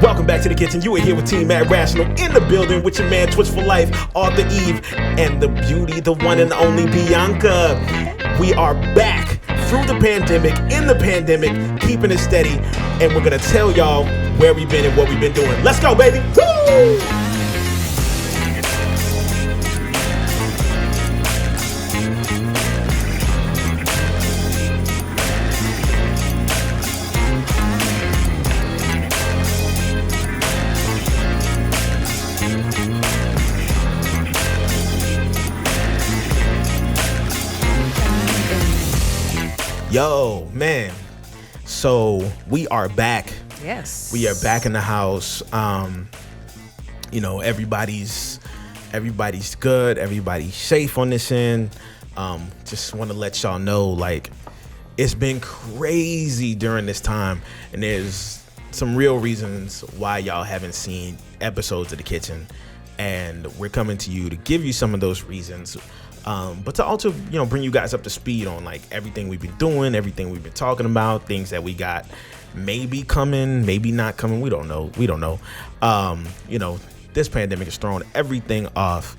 Welcome back to the kitchen. You are here with Team Mad Rational in the building with your man Twitch for Life, author Yves, and the beauty, the one and only Bianca. We are back through the pandemic, in the pandemic, keeping it steady, and we're gonna tell y'all where we've been and what we've been doing. Let's go, baby! Woo! Yo, man. So we are back. Yes. We are back in the house. Everybody's good. Everybody's safe on this end. Just want to let y'all know, like, it's been crazy during this time, and there's some real reasons why y'all haven't seen episodes of The Kitchen, and we're coming to you to give you some of those reasons. But to also, bring you guys up to speed on like everything we've been doing, everything we've been talking about, things that we got maybe coming, maybe not coming. We don't know. This pandemic has thrown everything off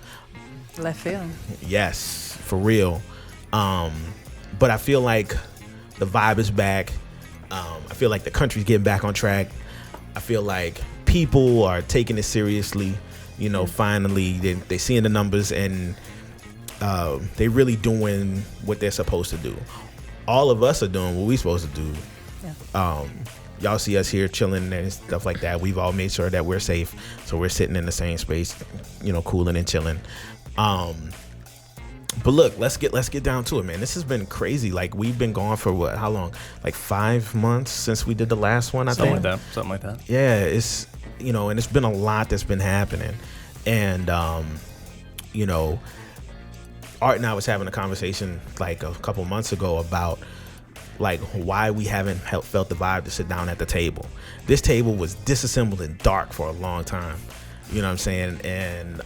left field. Yes, for real. But I feel like the vibe is back. I feel like the country's getting back on track. I feel like people are taking it seriously. Finally, they're seeing the numbers and they really doing what they're supposed to do. All of us are doing what we're supposed to do. Yeah. Y'all see us here chilling and stuff like that. We've all made sure that we're safe, so we're sitting in the same space, cooling and chilling. But look, let's get down to it, man. This has been crazy. Like, we've been gone for what? How long? Like 5 months since we did the last one. Something like that. Yeah, it's and it's been a lot that's been happening, and Art and I was having a conversation like a couple months ago about like why we haven't felt the vibe to sit down at the table. This table was disassembled and dark for a long time. You know what I'm saying? And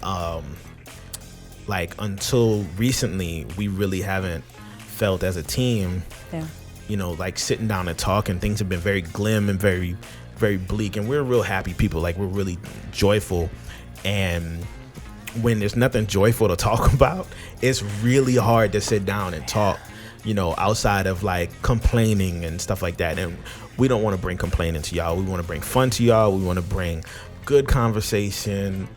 like until recently, we really haven't felt as a team, like sitting down and talking. Things have been very glim and very, very bleak. And we're real happy people. Like, we're really joyful. And when there's nothing joyful to talk about, it's really hard to sit down and talk, outside of like complaining and stuff like that. And we don't want to bring complaining to y'all. We want to bring fun to y'all. We want to bring good conversation.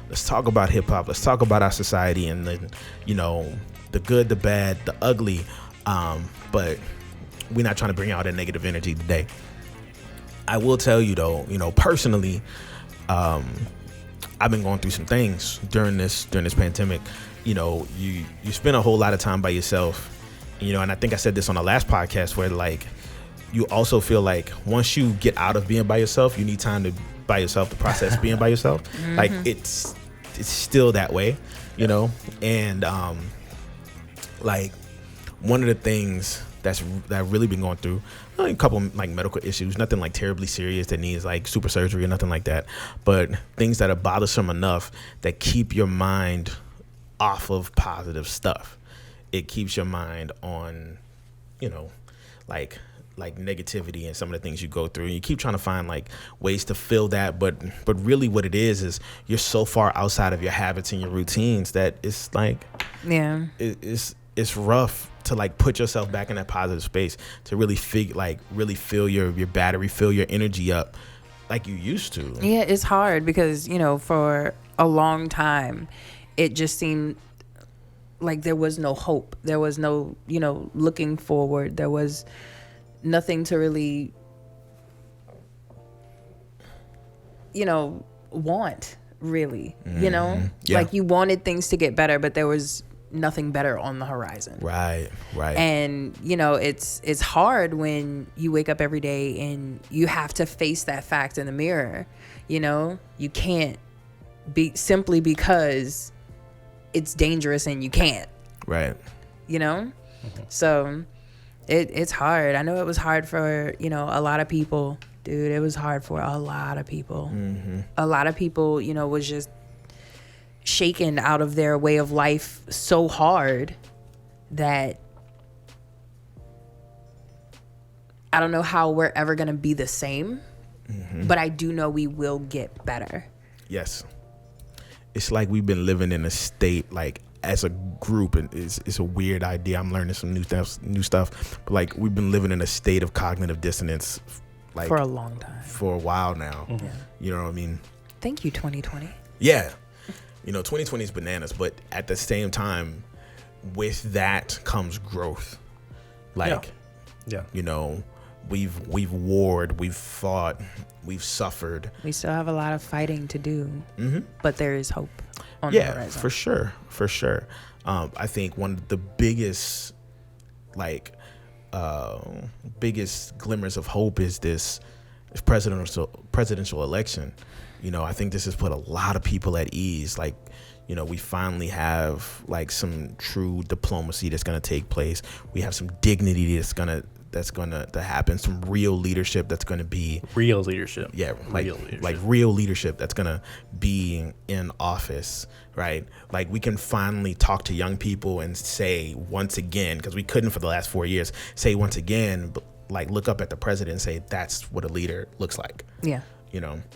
Let's talk about hip hop. Let's talk about our society and the good, the bad, the ugly. But we're not trying to bring out that negative energy today. I will tell you though, personally, I've been going through some things during this pandemic. You spend a whole lot of time by yourself, and I think I said this on the last podcast where like you also feel like once you get out of being by yourself, you need time by yourself to process being by yourself. Mm-hmm. Like it's still that way, and like one of the things that I've really been going through, a couple like medical issues, nothing like terribly serious that needs like super surgery or nothing like that, but things that are bothersome enough that keep your mind off of positive stuff. It keeps your mind on, like negativity and some of the things you go through. And you keep trying to find like ways to fill that, but really what it is you're so far outside of your habits and your routines that it's like, it's rough to like put yourself back in that positive space to really fill your battery, fill your energy up like you used to. Yeah, it's hard because, for a long time, it just seemed like there was no hope. There was no, looking forward. There was nothing to really, want, really, Yeah. Like you wanted things to get better, but there was nothing better on the horizon. Right. And, it's hard when you wake up every day and you have to face that fact in the mirror. You can't simply because it's dangerous and you can't. Right. Mm-hmm. So it's hard. I know it was hard for, a lot of people. Dude, it was hard for a lot of people. Mm-hmm. A lot of people, was just shaken out of their way of life so hard that I don't know how we're ever going to be the same but I do know we will get better. Yes. It's like we've been living in a state, like, as a group, and it's a weird idea. I'm learning some new stuff, but like we've been living in a state of cognitive dissonance, like for a long time, for a while now. Yeah. You know what I mean? Thank you, 2020. Yeah, 2020 is bananas, but at the same time, with that comes growth. Like, we've warred, we've fought, we've suffered. We still have a lot of fighting to do, but there is hope on the horizon. For sure. I think one of the biggest glimmers of hope is this presidential election. I think this has put a lot of people at ease. Like, we finally have like some true diplomacy that's going to take place. We have some dignity that's going to happen, some real leadership that's going to be real leadership. Yeah, like real leadership that's going to be in office, right? Like, we can finally talk to young people and say once again, because we couldn't for the last 4 years, say once again, like, look up at the president and say that's what a leader looks like. Yeah.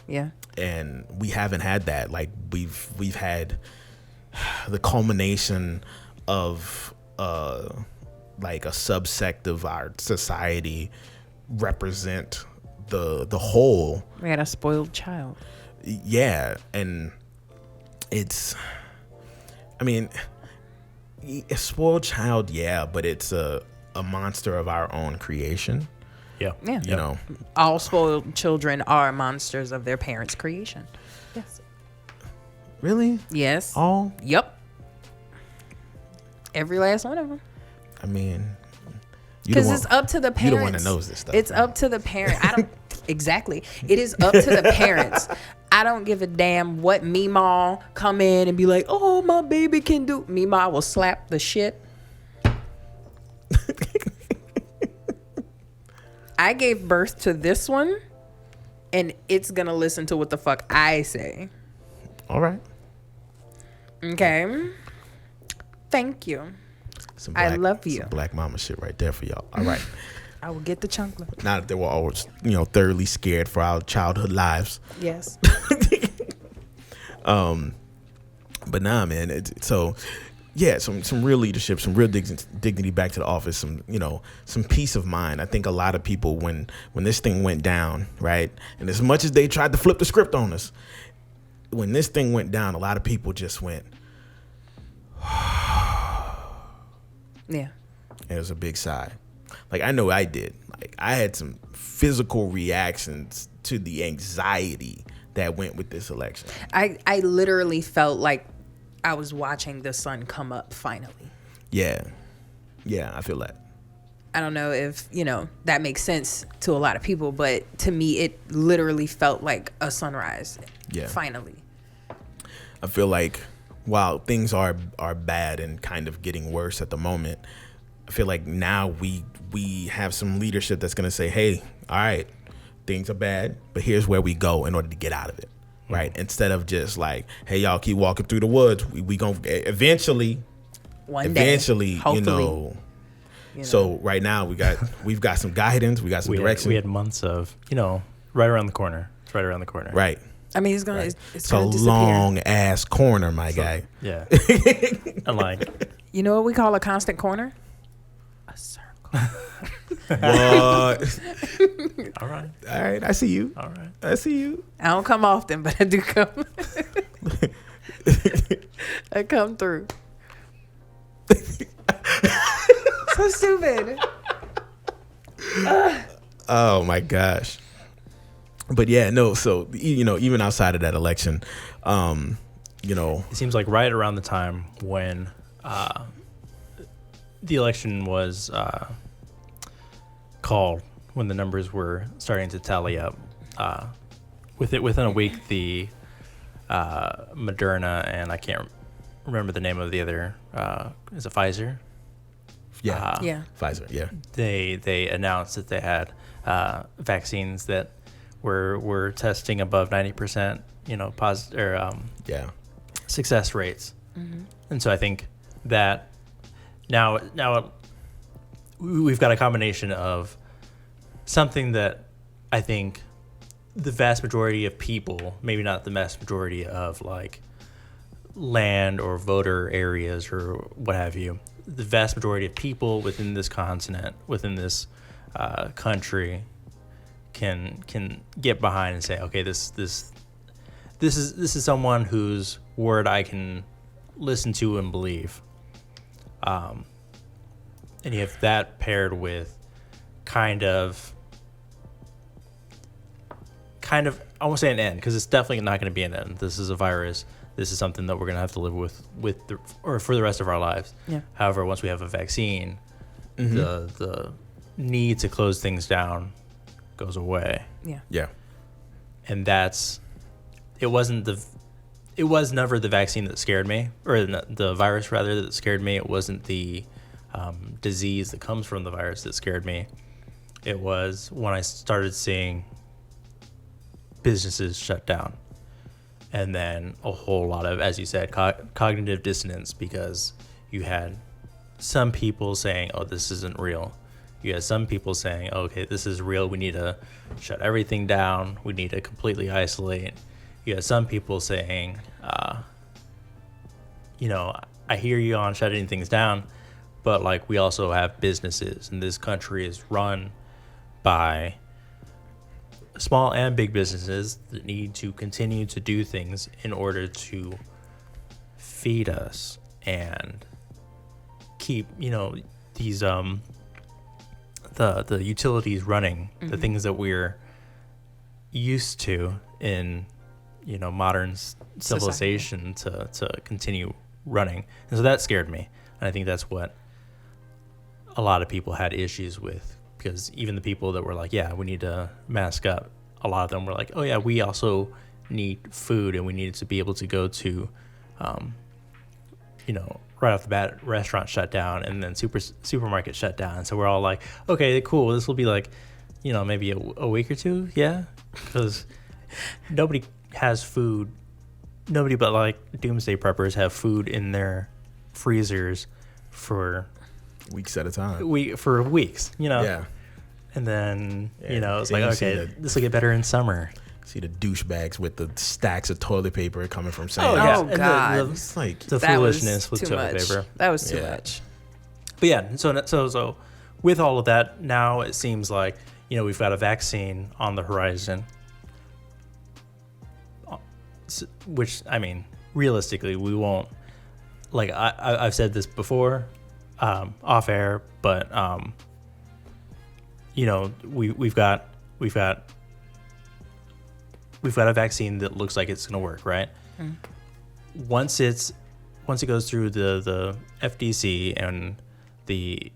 Yeah. And we haven't had that. Like, we've had the culmination of like a subsect of our society represent the whole. We had a spoiled child. Yeah, and it's, I mean, a spoiled child, yeah, but it's a monster of our own creation. Yeah. All spoiled children are monsters of their parents' creation. Yes. Really? Yes. All? Yep. Every last one of them. I mean, because it's up to the parents. You're the one that knows this stuff. It's up to the parent. I don't exactly. It is up to the parents. I don't give a damn what Meemaw come in and be like, "Oh, my baby can do." Meemaw will slap the shit. I gave birth to this one, and it's gonna listen to what the fuck I say. All right. Okay. Thank you. I love you. Some black mama shit right there for y'all. All right. I will get the chocolate. Now that they were always, thoroughly scared for our childhood lives. Yes. But nah, man. Some real leadership, some real dignity back to the office, some peace of mind. I think a lot of people, when this thing went down, right, and as much as they tried to flip the script on us, when this thing went down, a lot of people just went. Yeah. It was a big sigh. Like, I know I did. Like, I had some physical reactions to the anxiety that went with this election. I literally felt like I was watching the sun come up finally. Yeah. Yeah, I feel that. I don't know if, that makes sense to a lot of people, but to me, it literally felt like a sunrise. Yeah. Finally. I feel like while things are bad and kind of getting worse at the moment, I feel like now we have some leadership that's going to say, hey, all right, things are bad, but here's where we go in order to get out of it, right? Instead of just like, hey, y'all keep walking through the woods. We going to eventually, hopefully. So right now we've got some guidance. We got some direction. We had months of, right around the corner. It's right around the corner. Right. I mean, it's a long ass corner, my guy. Yeah. And like, you know what we call a constant corner? A circle. What? All right. I see you. All right. I see you. I don't come often, but I do come. I come through. So stupid. Oh my gosh. But yeah, no. So even outside of that election, it seems like right around the time when the election was called, when the numbers were starting to tally up, within a week, the Moderna and I can't remember the name of the other. Is it Pfizer? Yeah. Yeah. Pfizer. Yeah. They announced that they had vaccines that were testing above 90%, positive or success rates. Mm-hmm. And so I think that now we've got a combination of something that I think the vast majority of people, maybe not the vast majority of like land or voter areas or what have you, the vast majority of people within this continent, within this country, can get behind and say, okay, this is someone whose word I can listen to and believe. And you have that paired with kind of I won't say an end, because it's definitely not going to be an end. This is a virus. This is something that we're going to have to live with or for the rest of our lives. Yeah. However, once we have a vaccine, the need to close things down goes away. Yeah. Yeah. And it was never the vaccine that scared me, or the virus rather that scared me. It wasn't the disease that comes from the virus that scared me. It was when I started seeing businesses shut down, and then a whole lot of, as you said, cognitive dissonance, because you had some people saying, oh, this isn't real. You had some people saying, oh, okay, this is real. We need to shut everything down. We need to completely isolate. You had some people saying, I hear you on shutting things down, but like we also have businesses, and this country is run by small and big businesses that need to continue to do things in order to feed us and keep, these the utilities running, the things that we're used to in modern civilization to continue running. And so that scared me, and I think that's what a lot of people had issues with. Because even the people that were like, yeah, we need to mask up, a lot of them were like, oh, yeah, we also need food, and we need to be able to go to, right off the bat, restaurants shut down, and then supermarkets shut down. So we're all like, okay, cool. This will be like, maybe a week or two. Yeah. Because nobody has food. Nobody but like doomsday preppers have food in their freezers for weeks at a time. For weeks, Yeah. And then, it's like, okay, this will get better in summer. See the douchebags with the stacks of toilet paper coming from St. Oh, God. It's like the foolishness with toilet paper. That was too much. But yeah, so with all of that, now it seems like, we've got a vaccine on the horizon, which, I mean, realistically, we won't, like, I've said this before, off air, but we've got a vaccine that looks like it's going to work, right? Once it goes through the FDC and the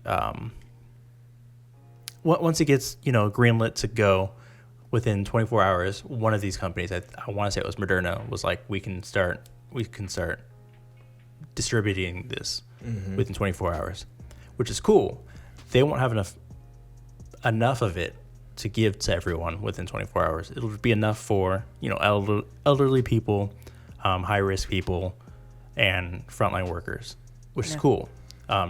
once it gets greenlit to go within 24 hours, one of these companies, I want to say it was Moderna, was like, we can start distributing this within 24 hours, which is cool. They won't have enough of it to give to everyone within 24 hours. It'll be enough for elderly people, high risk people, and frontline workers, which is cool.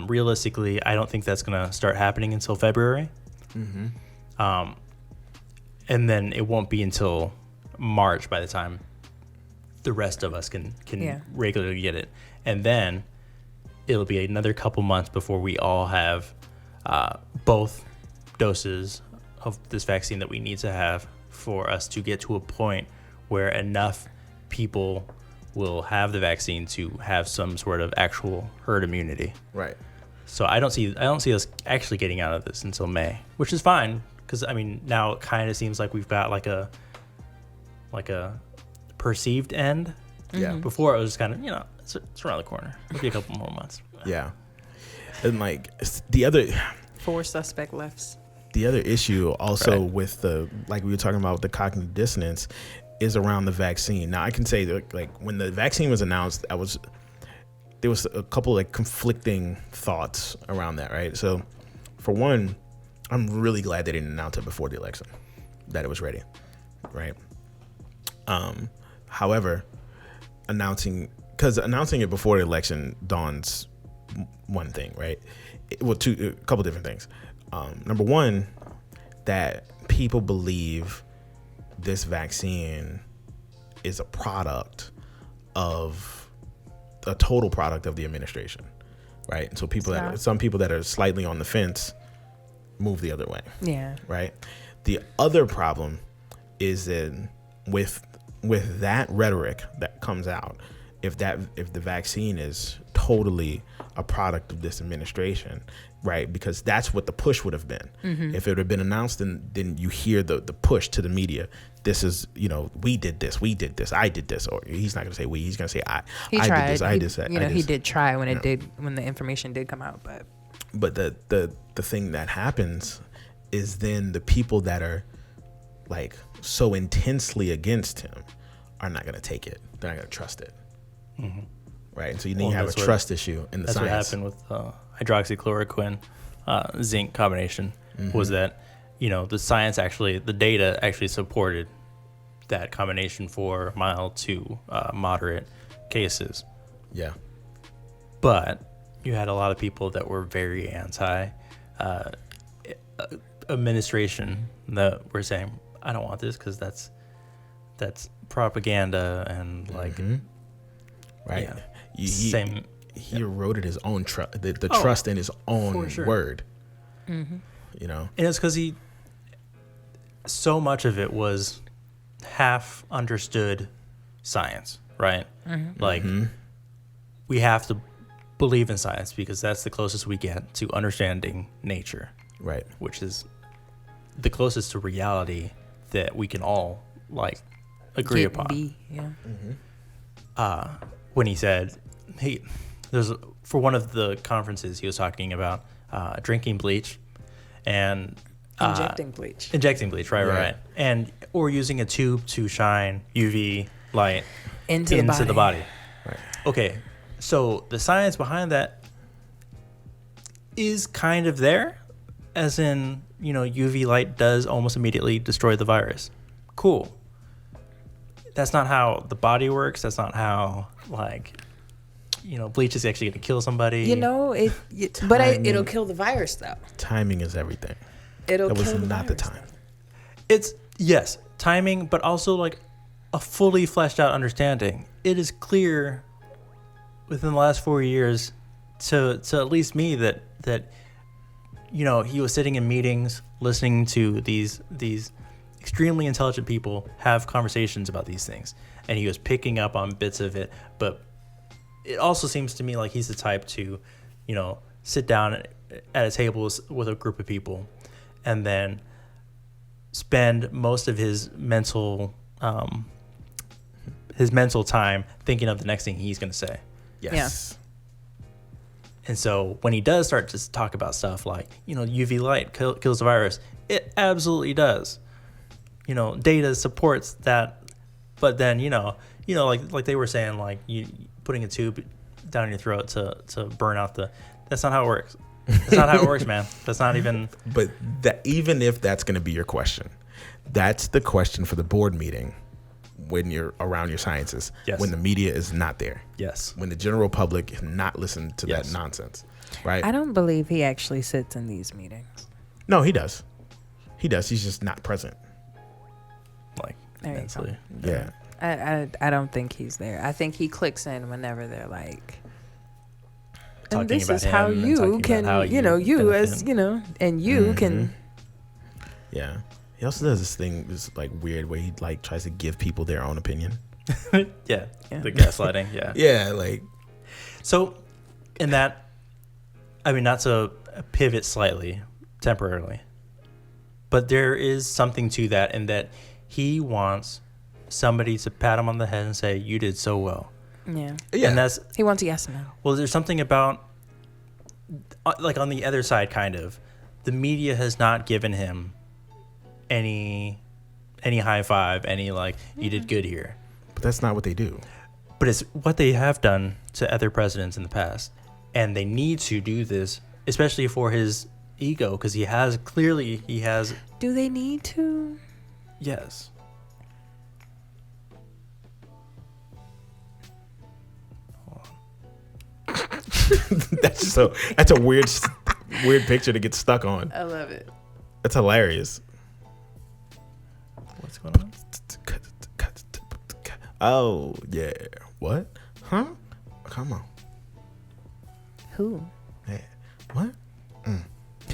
Realistically, I don't think that's going to start happening until February. And then it won't be until March by the time the rest of us can regularly get it. And then it'll be another couple months before we all have both doses of this vaccine that we need to have for us to get to a point where enough people will have the vaccine to have some sort of actual herd immunity. Right. So I don't see us actually getting out of this until May, which is fine, because I mean, now it kind of seems like we've got like a perceived end. Yeah. Before it was kind of, it's around the corner. It'll be a couple more months. Yeah. And like the other 4 suspect lefts. The other issue also with like we were talking about with the cognitive dissonance is around the vaccine. Now I can say that, like, when the vaccine was announced, there was a couple like conflicting thoughts around that, right? So for one, I'm really glad they didn't announce it before the election, that it was ready, right? However, announcing it before the election dawns one thing, right? A couple different things. Number one, that people believe this vaccine is a total product of the administration, right? And so some people that are slightly on the fence move the other way. Yeah. Right. The other problem is that with that rhetoric that comes out, if the vaccine is totally a product of this administration, right? Because that's what the push would have been. Mm-hmm. If it had been announced, then you hear the push to the media. This is, we did this, I did this, or he's not going to say we, he's going to say I. He I tried. did this, I did this. He did try when when the information did come out, but the thing that happens is then the people that are like so intensely against him are not going to take it. They're not going to trust it. Mm-hmm. Right. And so you have a trust issue in the that's science. That's what happened with hydroxychloroquine, zinc combination, was that, the science the data actually supported that combination for mild to moderate cases. Yeah. But you had a lot of people that were very anti administration that were saying, I don't want this because that's propaganda and like, right. Yeah, he eroded his own trust, the trust in his own word. Mm-hmm. And it's because so much of it was half understood science, right? Mm-hmm. Like we have to believe in science because that's the closest we get to understanding nature, right? Which is the closest to reality that we can all agree upon. When he said, for one of the conferences he was talking about drinking bleach and injecting bleach, right, or using a tube to shine UV light into the body. Right. Okay, so the science behind that is kind of there, as in UV light does almost immediately destroy the virus. Cool. That's not how the body works. That's not how bleach is actually going to kill somebody. It'll kill the virus though. Timing is everything. That was not the time. It's yes, timing, but also a fully fleshed out understanding. It is clear within the last 4 years to at least me that he was sitting in meetings listening to these extremely intelligent people have conversations about these things, and he was picking up on bits of it. But it also seems to me like he's the type to sit down at a table with a group of people and then spend most of his mental time thinking of the next thing he's going to say. Yes. Yeah. And so when he does start to talk about stuff like UV light kills the virus, it absolutely does. Data supports that, but then like they were saying, you putting a tube down your throat to burn out that's not how it works. That's not how it works, man. That's not even. But even if that's going to be your question, that's the question for the board meeting when you're around your sciences. Yes. When the media is not there. Yes. When the general public is not listening to that nonsense, right? I don't believe he actually sits in these meetings. No, he does. He's just not present. Mentally. Yeah. I don't think he's there. I think he clicks in whenever they're talking and this about is how you can, you as, and you can. Yeah. He also does this thing, this weird where he tries to give people their own opinion. Yeah. The gaslighting. Yeah. Yeah. So in that, not to pivot slightly temporarily, but there is something to that in that he wants somebody to pat him on the head and say, you did so well. Yeah. And he wants a yes or no. Well, there's something about on the other side, kind of, the media has not given him any high five, any you did good here. But that's not what they do. But it's what they have done to other presidents in the past, and they need to do this, especially for his ego, because he has. Do they need to? Yes. That's a weird picture to get stuck on. I love it. That's hilarious. What's going on? Oh, yeah. What? Huh? Come on. Who? Yeah. What?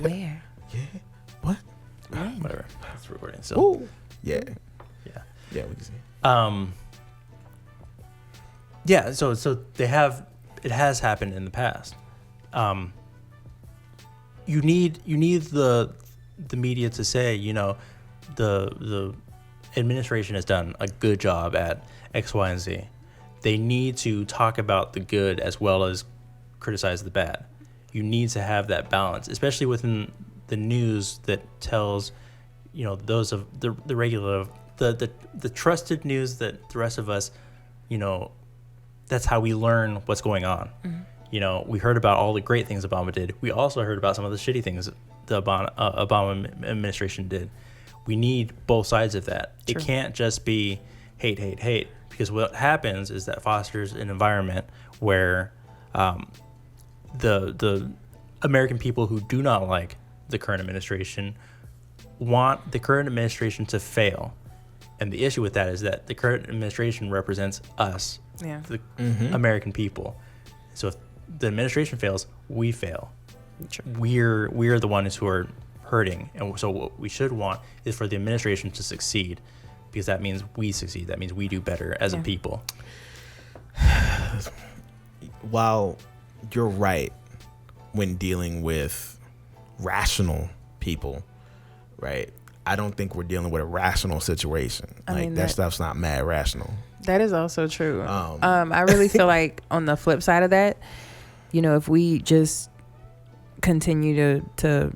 Where? Yeah. What? Whatever. It's recording. So. Ooh. Yeah. Yeah. Yeah, we can see. Yeah, so they have, it has happened in the past. You need the media to say, you know, the administration has done a good job at X, Y, and Z. They need to talk about the good as well as criticize the bad. You need to have that balance, especially within the news that tells, you know, those of the regular, the trusted news that the rest of us, you know, that's how we learn what's going on. Mm-hmm. You know, we heard about all the great things Obama did. We also heard about some of the shitty things the Obama administration did. We need both sides of that. True. It can't just be hate, hate, hate, because what happens is that fosters an environment where the American people who do not like the current administration want the current administration to fail. And the issue with that is that the current administration represents us, the American people. So if the administration fails, we fail. Sure. We're the ones who are hurting. And so what we should want is for the administration to succeed, because that means we succeed. That means we do better as a people. While you're right when dealing with rational people, right? I don't think we're dealing with a rational situation. That stuff's not mad rational. That is also true. I really feel like on the flip side of that, you know, if we just continue to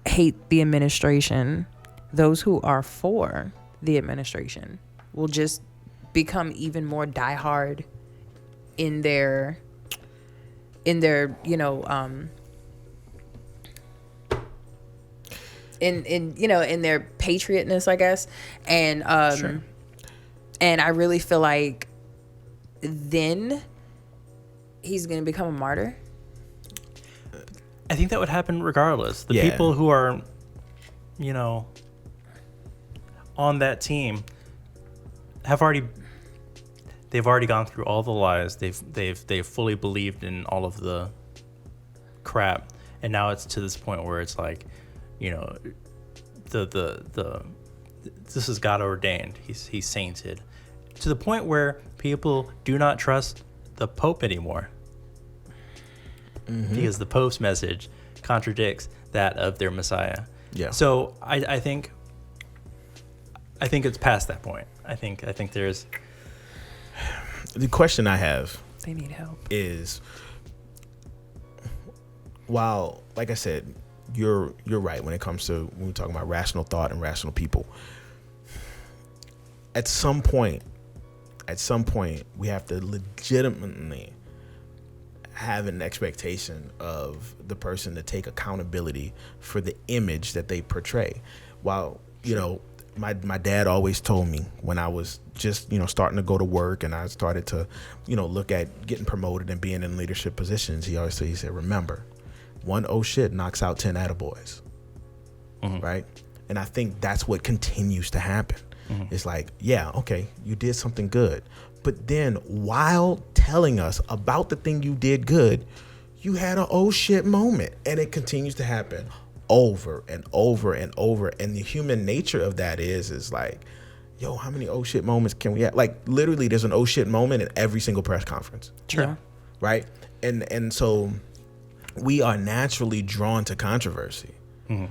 hate the administration, those who are for the administration will just become even more diehard in their you know, in their patriotness, I guess. And sure. And I really feel like then he's going to become a martyr. I think that would happen regardless. The people who are, you know, on that team they've already gone through all the lies. They've fully believed in all of the crap, and now it's to this point where it's like, you know, this is God ordained. He's sainted, to the point where people do not trust the Pope anymore, because the Pope's message contradicts that of their Messiah. Yeah. So I think it's past that point. I think there's the question I have. They need help. Is, while, like I said, you're right when it comes to when we're talking about rational thought and rational people. At some point, we have to legitimately have an expectation of the person to take accountability for the image that they portray. While, you know, my dad always told me when I was just, you know, starting to go to work and I started to, you know, look at getting promoted and being in leadership positions, he said, remember, one oh shit knocks out 10 attaboys. Right? And I think that's what continues to happen. It's like, yeah, okay, you did something good. But then while telling us about the thing you did good, you had an oh shit moment. And it continues to happen over and over and over. And the human nature of that is like, yo, how many oh shit moments can we have? Like, literally, there's an oh shit moment in every single press conference. True. Right? And so we are naturally drawn to controversy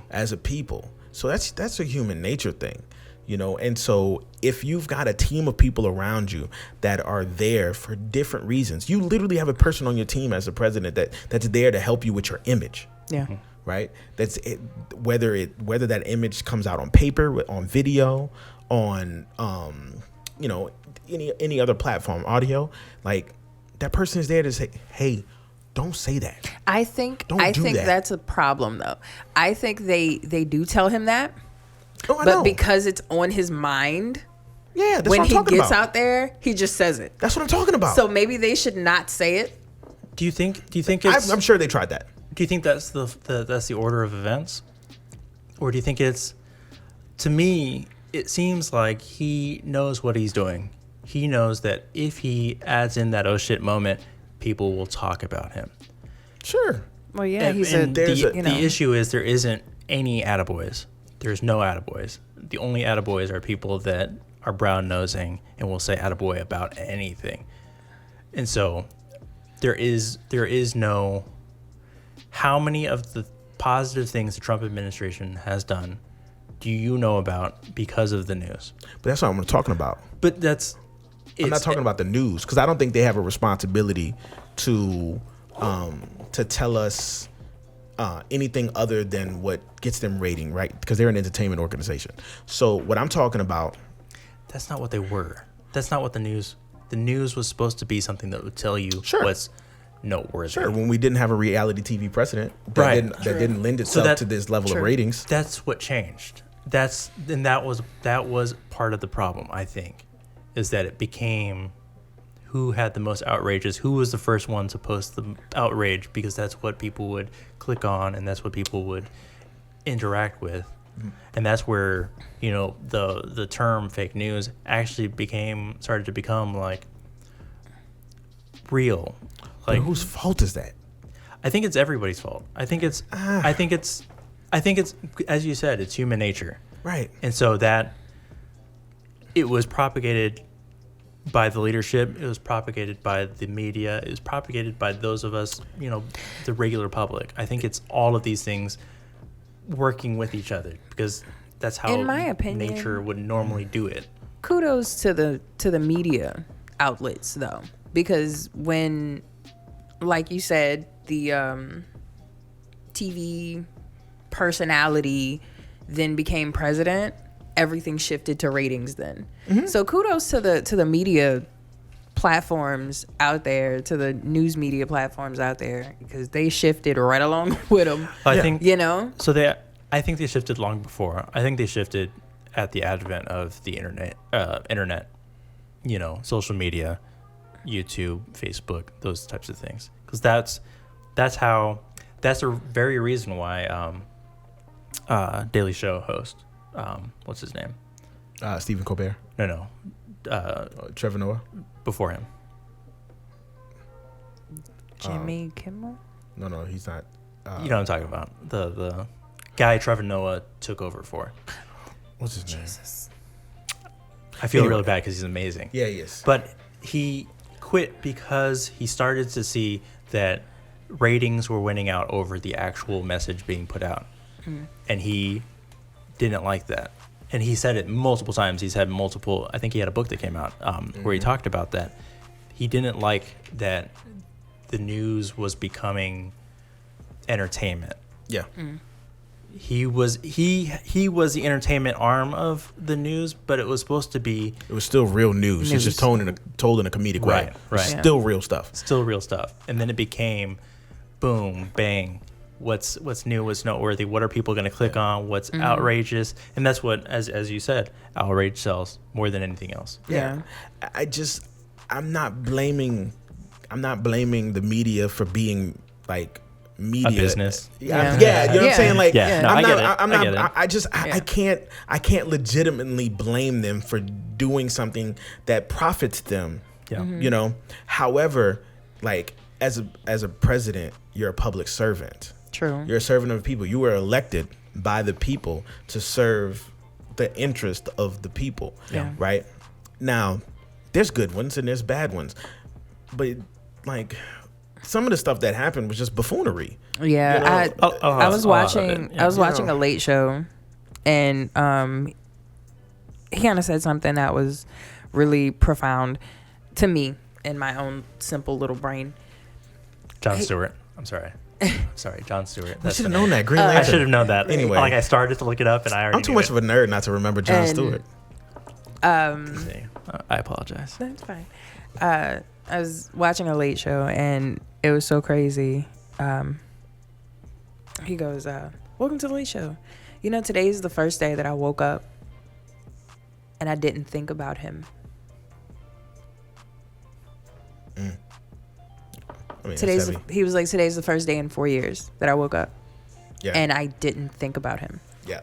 as a people. So that's a human nature thing. You know, and so if you've got a team of people around you that are there for different reasons, you literally have a person on your team as a president that's there to help you with your image. Yeah. Right. That's it. Whether that image comes out on paper, on video, on you know, any other platform, audio, like that person is there to say, hey, don't say that. I think that's a problem though. I think they do tell him that. Oh, I but know. Because it's on his mind. Yeah, that's when what I'm talking about. When he gets out there, he just says it. That's what I'm talking about. So maybe they should not say it. Do you think it's? I'm sure they tried that. Do you think that's the order of events, or do you think it's to me, it seems like he knows what he's doing. He knows that if he adds in that oh shit moment, people will talk about him. Sure. Well, yeah, the issue is there isn't any attaboys. There's no attaboys. The only attaboys are people that are brown nosing and will say attaboy about anything. And so there is no, how many of the positive things the Trump administration has done do you know about because of the news? But that's what I'm talking about. But I'm not talking about the news, because I don't think they have a responsibility to tell us anything other than what gets them rating, right? Because they're an entertainment organization. So what I'm talking about, that's not what they were. That's not what the news was supposed to be, something that would tell you what's noteworthy. Sure, when we didn't have a reality TV precedent that didn't lend itself to this level of ratings. That's what changed. That was part of the problem, I think, is that it became who had the most outrages, who was the first one to post the outrage, because that's what people would click on and that's what people would interact with. And that's where, the term fake news actually started to become like real. Like, but whose fault is that? I think it's everybody's fault. I think it's as you said, it's human nature. Right. And so that it was propagated by the leadership, it was propagated by the media, it was propagated by those of us, the regular public. I think it's all of these things working with each other, because that's how, in my opinion, nature would normally do it. Kudos to the media outlets, though, because when, like you said, the TV personality then became president, everything shifted to ratings then. Mm-hmm. So kudos to the media platforms out there, to the news media platforms out there, because they shifted right along with them. I think, So I think they shifted long before. I think they shifted at the advent of the internet, social media, YouTube, Facebook, those types of things. Because that's the very reason why Daily Show host, what's his name? Stephen Colbert. No. Trevor Noah. Before him. Jimmy Kimmel? No, he's not. You know what I'm talking about. The guy Trevor Noah took over for. What's his Jesus. name? I feel really bad because he's amazing. Yeah, he is. But he quit because he started to see that ratings were winning out over the actual message being put out. Mm. And he didn't like that. And he said it multiple times. He's had multiple, I think he had a book that came out where he talked about that. He didn't like that the news was becoming entertainment. Yeah. Mm. He was the entertainment arm of the news, but it was supposed to be... It was still real news. It's just told in a comedic way. Right. Still real stuff. Still real stuff. And then it became boom, bang. What's new, what's noteworthy, what are people going to click on, what's outrageous. And that's what, as you said, outrage sells more than anything else. Yeah. I'm not blaming the media for being like media. A business. Yeah, you know what I'm saying? Like, I can't legitimately blame them for doing something that profits them. Yeah. Mm-hmm. However, like as a president, you're a public servant. True. You're a servant of the people. You were elected by the people to serve the interest of the people. Yeah. Right? Now, there's good ones and there's bad ones. But like some of the stuff that happened was just buffoonery. Yeah. I was watching a late show, and he kind of said something that was really profound to me in my own simple little brain. Jon Stewart. I'm sorry. Jon Stewart. I should have known that. Green Lantern. I should have known that. Anyway. Like I started to look it up and I already I'm too much of a nerd not to remember Jon Stewart. I apologize. That's fine. I was watching a late show and it was so crazy. He goes, welcome to the late show. Today's the first day that I woke up and I didn't think about him. He was like, today's the first day in 4 years that I woke up. Yeah. And I didn't think about him. Yeah.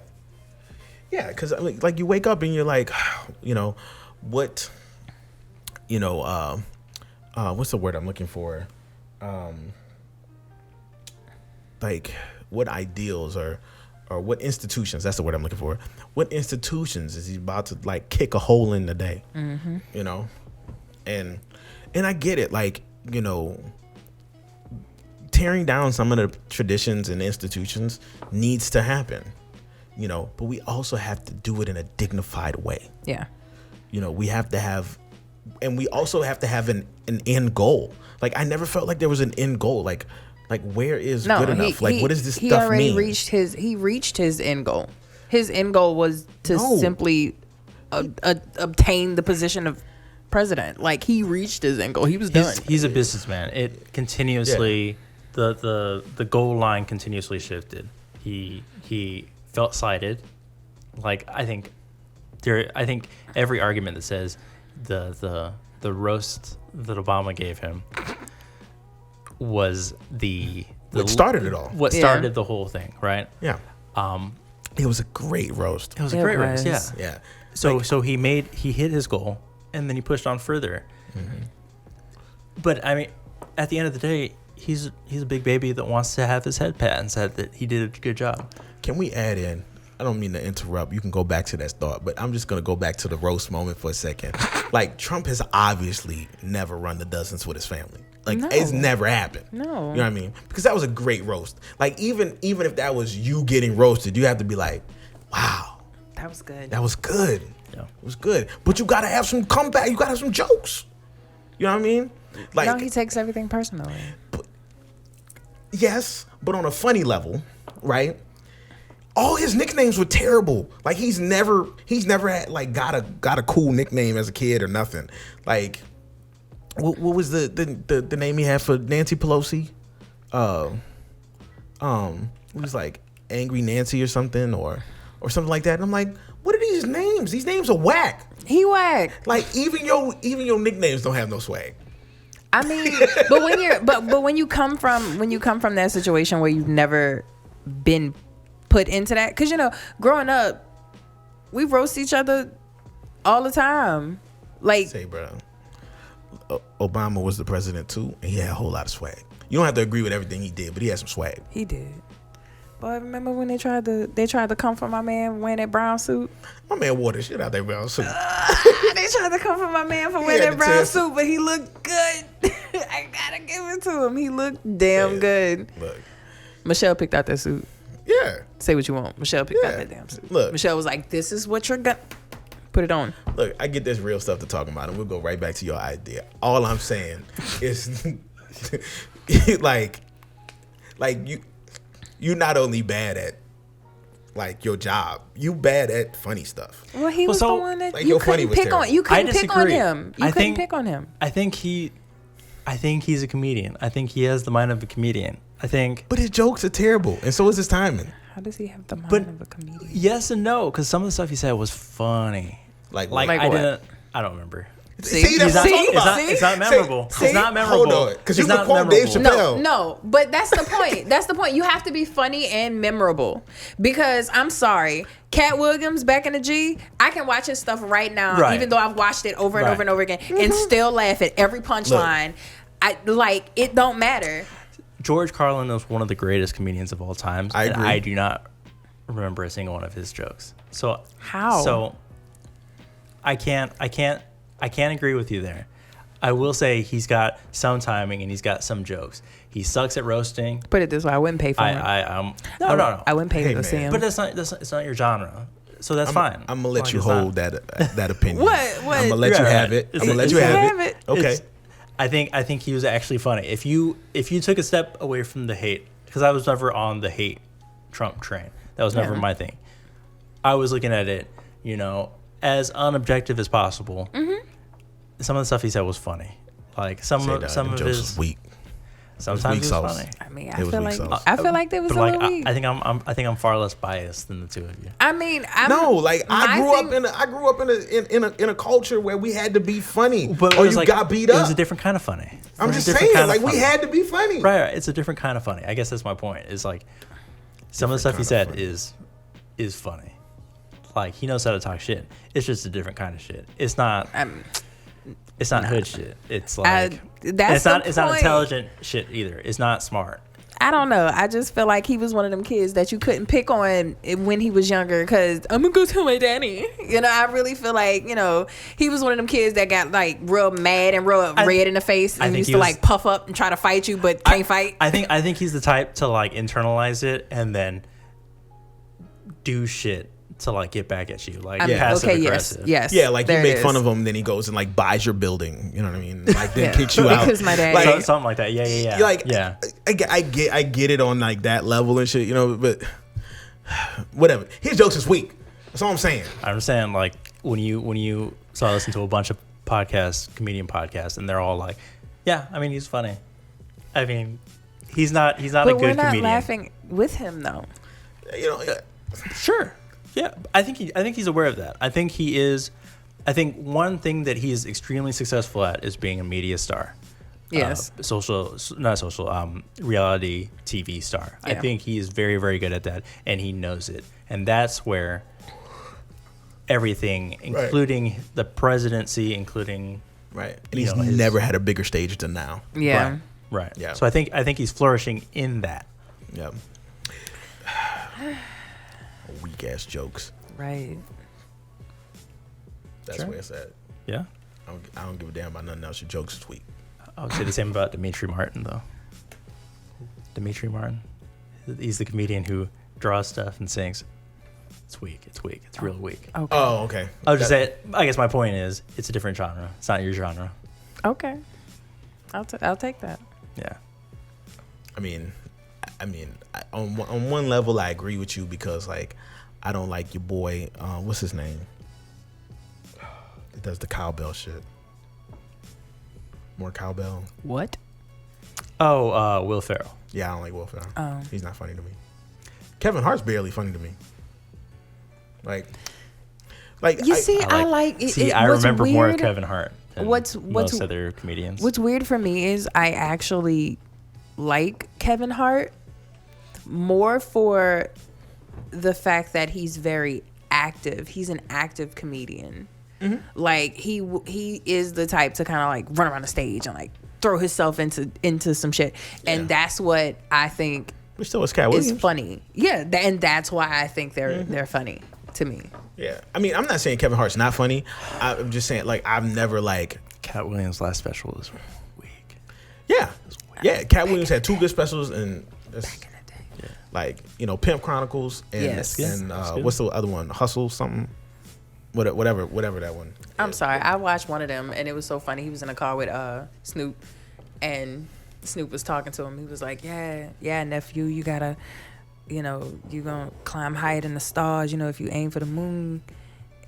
Yeah, because like you wake up and you're like, what, what's the word I'm looking for? Like what ideals or what institutions? That's the word I'm looking for. What institutions is he about to like kick a hole in today? Mm-hmm. And I get it, like tearing down some of the traditions and institutions needs to happen, but we also have to do it in a dignified way. Yeah. We have to have, and we also have to have an end goal. Like I never felt like there was an end goal. Like where is good enough? What does this stuff mean? He already reached his end goal. His end goal was to simply obtain the position of president. Like he reached his end goal. He was done. He's a businessman. It continuously, the goal line continuously shifted. He felt slighted. Like I think every argument that says the roast that Obama gave him was what started it all. What started the whole thing, right? Yeah. It was a great roast. It was a great roast. Yeah. Yeah. So he hit his goal and then he pushed on further. Mm-hmm. But I mean, at the end of the day, he's a big baby that wants to have his head pat and said that he did a good job. Can we add in? I don't mean to interrupt. You can go back to that thought, but I'm just going to go back to the roast moment for a second. Like, Trump has obviously never run the dozens with his family. Like, it's never happened. No. You know what I mean? Because that was a great roast. Like, even if that was you getting roasted, you have to be like, wow. That was good. That was good. Yeah. It was good. But you got to have some comeback. You got to have some jokes. You know what I mean? Like, no, he takes everything personally. Yes, but on a funny level, right? All his nicknames were terrible. Like he's never had like got a cool nickname as a kid or nothing. Like what was the name he had for Nancy Pelosi? It was like Angry Nancy or something or something like that. And I'm like, what are these names? These names are whack. He whack. Like even your nicknames don't have no swag. I mean, but when you come from that situation where you've never been put into that, because growing up we roast each other all the time. Like, say, bro, Obama was the president too, and he had a whole lot of swag. You don't have to agree with everything he did, but he had some swag. He did. Boy, remember when they tried to come for my man wearing that brown suit? My man wore the shit out that brown suit. They tried to come for my man for wearing that brown suit, but he looked good. I gotta give it to him. He looked damn good. Look, Michelle picked out that suit. Yeah. Say what you want. Michelle picked out that damn suit. Look, Michelle was like, "This is what you're gonna put it on." Look, I get this real stuff to talk about, and we'll go right back to your idea. All I'm saying is, like you're not only bad at like your job, you bad at funny stuff. Well, he was the one that like, you couldn't pick on. You couldn't pick on him. You couldn't pick on him. I think he's a comedian. I think he has the mind of a comedian. But his jokes are terrible, and so is his timing. How does he have the mind of a comedian? Yes and no, because some of the stuff he said was funny. Like what? I don't remember. It's not memorable. It's not memorable. Hold on, because you can quote Dave Chappelle. No, but that's the point. That's the point. You have to be funny and memorable. Because I'm sorry, Cat Williams back in the G, I can watch his stuff right now, even though I've watched it over and over and over again, and still laugh at every punchline. It don't matter. George Carlin is one of the greatest comedians of all time. I agree. And I do not remember a single one of his jokes. So how? So I can't agree with you there. I will say he's got some timing and he's got some jokes. He sucks at roasting. Put it this way, I wouldn't pay for it. No. I wouldn't pay to see him. But it's not your genre. So that's fine. I'm gonna let you hold that opinion. What? I'm gonna let you have it. I'm gonna let you have it. Okay. I think he was actually funny. If you took a step away from the hate, because I was never on the hate Trump train. That was never my thing. I was looking at it, as unobjective as possible. Mm-hmm. Some of the stuff he said was funny. Like some of his was weak. Sometimes it was funny. I mean, I feel like there was a little weak. I think I'm far less biased than the two of you. I mean, I grew up in a culture where we had to be funny, or you got beat up. It was a different kind of funny. I'm just saying, we had to be funny. Right. It's a different kind of funny. I guess that's my point. Is like some of the stuff he said is funny. Like, he knows how to talk shit. It's just a different kind of shit. It's not. It's not hood shit. It's like it's not intelligent shit either. It's not smart. I don't know. I just feel like he was one of them kids that you couldn't pick on when he was younger because I'm gonna go tell my daddy. You know, I really feel like, you know, he was one of them kids that got like real mad and real red in the face and used to like puff up and try to fight you but can't fight. I think he's the type to like internalize it and then do shit to like get back at you, like passive aggressive. Yes. Yeah, like you make fun of him, then he goes and like buys your building. You know what I mean? Like then kicks you out. Because my dad, like, something like that. Yeah. Like I get it on like that level and shit. You know, but whatever. His jokes is weak. That's all I'm saying. I'm saying like when you so I listen to a bunch of comedian podcasts, and they're all like, yeah, I mean he's funny. I mean he's not a good comedian. But we're not laughing with him though. You know. Sure. Yeah, I think he's aware of that. I think he is. I think one thing that he is extremely successful at is being a media star. Yes. Reality TV star. Yeah. I think he is very, very good at that, and he knows it. And that's where everything, including the presidency, including and he's never had a bigger stage than now. Yeah. Right. Yeah. So I think he's flourishing in that. Yeah. Weak ass jokes. Right. That's where it's at. Yeah. I don't give a damn about nothing else. Your jokes is weak. I would say the same about Dimitri Martin though. Dimitri Martin. He's the comedian who draws stuff and sings. It's weak. It's real weak. Okay. Oh, okay. I guess my point is it's a different genre. It's not your genre. Okay. I'll take that. Yeah. I mean, on one level, I agree with you because, like, I don't like your boy. What's his name? That does the cowbell shit. More cowbell. What? Oh, Will Ferrell. Yeah, I don't like Will Ferrell. Oh. He's not funny to me. Kevin Hart's barely funny to me. Like you see, I like. I remember more of Kevin Hart than what's most other comedians. What's weird for me is I actually like Kevin Hart more for the fact that he's very active. He's an active comedian. Mm-hmm. Like he is the type to kind of like run around the stage and like throw himself into some shit, and that's what I think is funny. Yeah, and that's why I think they're funny to me. Yeah, I mean, I'm not saying Kevin Hart's not funny. I'm just saying like I've never like Cat Williams' last special is weak. Yeah, Cat Williams had 2 good specials and. Like, you know, Pimp Chronicles and what's the other one? Hustle something? Whatever that one. I'm sorry. I watched one of them and it was so funny. He was in a car with Snoop and Snoop was talking to him. He was like, yeah, nephew, you gotta, you know, you gonna climb higher than the stars. You know, if you aim for the moon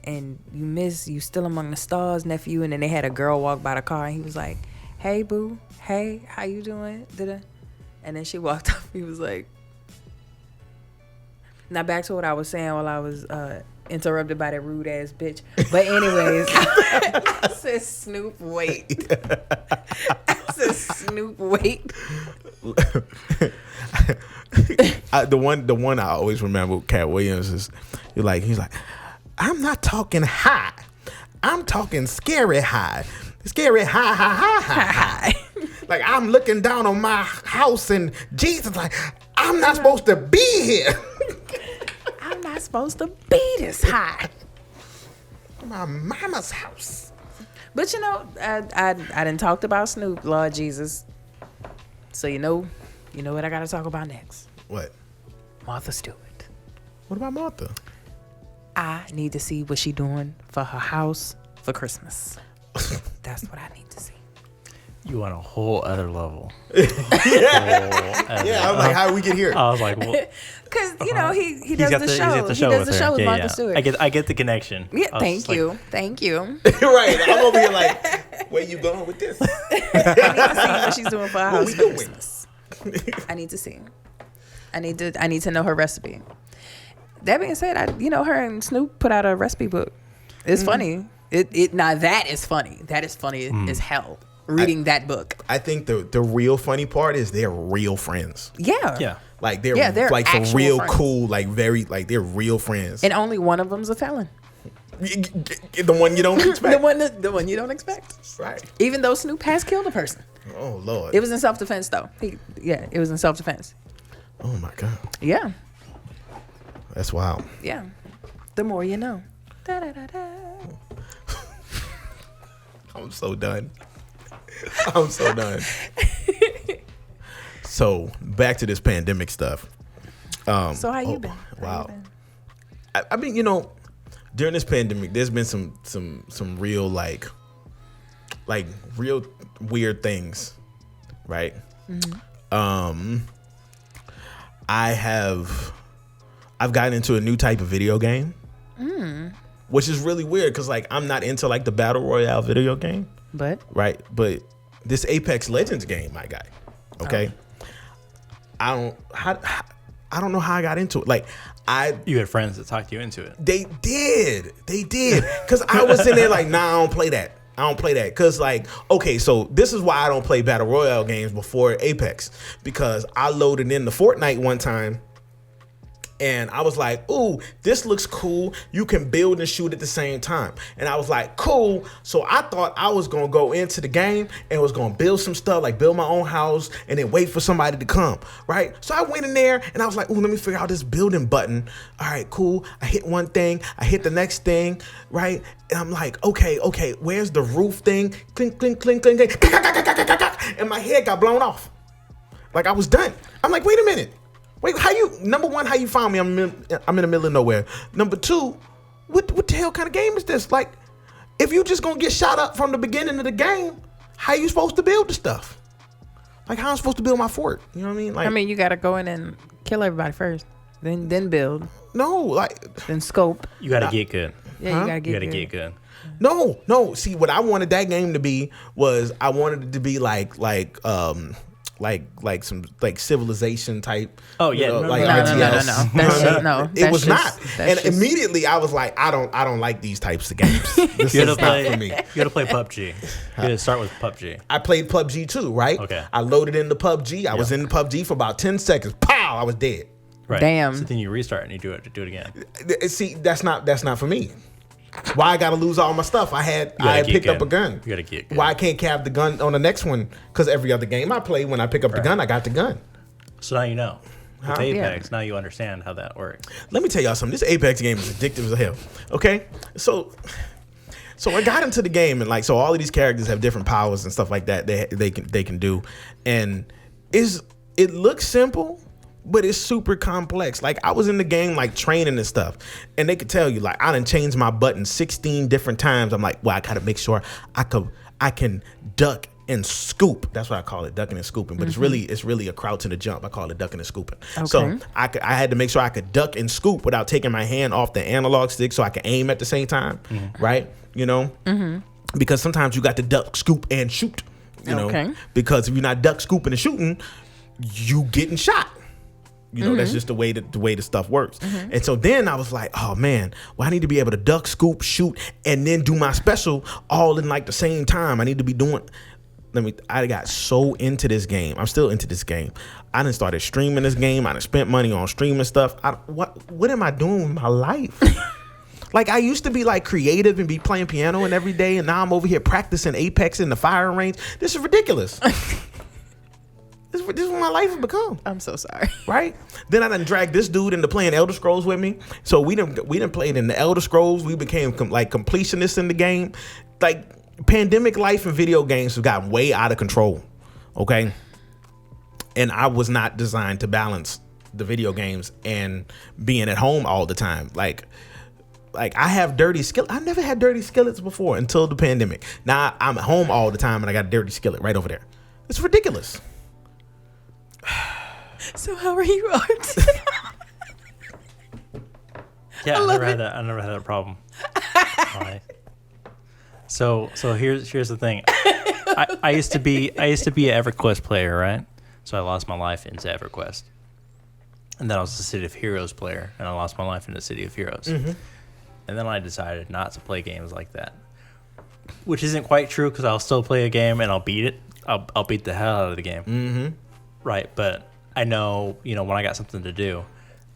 and you miss, you still among the stars, nephew. And then they had a girl walk by the car and he was like, hey, boo. Hey, how you doing? And then she walked up. He was like, now back to what I was saying while I was interrupted by that rude ass bitch. But anyways, I said Snoop, wait. The one I always remember with Cat Williams is he's like, I'm not talking high. I'm talking scary high. Scary high. Like I'm looking down on my house and Jesus like, I'm not supposed to be here. I'm not supposed to be this high. My mama's house. But you know, I done talked about Snoop, Lord Jesus. So you know what I gotta talk about next. What? Martha Stewart. What about Martha? I need to see what she doing for her house for Christmas. That's what I need to see. You want a whole other level. Yeah, I'm like, how did we get here? I was like, well, because you know he does the show. He does the show with Martha Stewart. I get the connection. Yeah, thank you. Right, I'm over here like, where you going with this? I need to see what she's doing for her house for Christmas. I need to see. I need to know her recipe. That being said, her and Snoop put out a recipe book. It's funny. Now that is funny. That is funny as hell. Reading that book. I think the real funny part is they're real friends. Yeah. Like they're like for real friends. cool, like very like they're real friends. And only one of them's a felon. The one you don't expect. the one you don't expect. Right. Even though Snoop has killed a person. Oh Lord. It was in self-defense though. It was in self-defense. Oh my God. Yeah. That's wild. Yeah. The more you know. Da, da, da, da. I'm so done. I'm so done. So back to this pandemic stuff. So how you been? Wow. I mean, during this pandemic, there's been some real like real weird things, right? Mm-hmm. I've gotten into a new type of video game, which is really weird because like I'm not into like the battle royale video game, but this Apex Legends game I got, okay. Oh. I don't know how I got into it. Like you had friends that talked you into it. They did. Because I was in there like, nah, I don't play that. Because like, okay, so this is why I don't play Battle Royale games before Apex. Because I loaded in the Fortnite one time and I was like, ooh, this looks cool. You can build and shoot at the same time. And I was like, cool. So I thought I was going to go into the game and was going to build some stuff, like build my own house and then wait for somebody to come, right? So I went in there and I was like, ooh, let me figure out this building button. All right, cool. I hit one thing. I hit the next thing, right? And I'm like, okay, where's the roof thing? Clink, clink, clink, clink, clink. And my head got blown off. Like I was done. I'm like, wait a minute. Wait, number one, how you found me? I'm in the middle of nowhere. Number two, what the hell kind of game is this? Like, if you just gonna get shot up from the beginning of the game, how you supposed to build the stuff? Like, how I'm supposed to build my fort? You know what I mean? Like, you gotta go in and kill everybody first, then build. No, like then scope. You gotta get good. Yeah, you gotta get good. No. See, what I wanted that game to be was I wanted it to be like some like civilization type. Oh yeah, no. No. It was not. And immediately I was like, I don't like these types of games. This is not for me. You gotta play PUBG. You gotta start with PUBG. I played PUBG too, right? Okay. I loaded into PUBG. I was in PUBG for about 10 seconds. Pow! I was dead. Right. Damn. So then you restart and you do it again. See, that's not for me. Why I gotta lose all my stuff? I had picked up a gun. You gotta get good. Why I can't have the gun on the next one? Because every other game I play, when I pick up the gun, I got the gun. So now you know. With Apex, now you understand how that works. Let me tell y'all something. This Apex game is addictive as hell. Okay, so I got into the game and like, so all of these characters have different powers and stuff like that. They can do, and it looks simple, but it's super complex. Like I was in the game like training and stuff, and they could tell you like I done changed my button 16 different times. I'm like, well, I gotta make sure I can duck and scoop. That's what I call it, ducking and scooping. But it's really a crouch and a jump. I call it ducking and scooping. Okay. So I had to make sure I could duck and scoop without taking my hand off the analog stick, so I could aim at the same time, right? Because sometimes you got to duck, scoop, and shoot. You know, because if you're not duck, scooping, and shooting, you getting shot. That's just the way the stuff works. And so then I was like, oh man, well I need to be able to duck, scoop, shoot, and then do my special all in like the same time. I need to be doing. I got so into this game. I'm still into this game. I done started streaming this game. I done spent money on streaming stuff. What am I doing with my life? Like I used to be like creative and be playing piano and every day, and now I'm over here practicing Apex in the firing range. This is ridiculous. This is what my life has become. I'm so sorry. Right? Then I done dragged this dude into playing Elder Scrolls with me. So we done played in the Elder Scrolls. We became like completionists in the game. Like pandemic life and video games have gotten way out of control. Okay? And I was not designed to balance the video games and being at home all the time. Like I have dirty skillets. I never had dirty skillets before until the pandemic. Now I'm at home all the time and I got a dirty skillet right over there. It's ridiculous. So how are you, Art? Yeah, I never had that problem. Right. So here's the thing. I used to be an EverQuest player, right? So I lost my life into EverQuest, and then I was a City of Heroes player, and I lost my life into City of Heroes. And then I decided not to play games like that, which isn't quite true because I'll still play a game and I'll beat it. I'll beat the hell out of the game. Right, but I know, when I got something to do,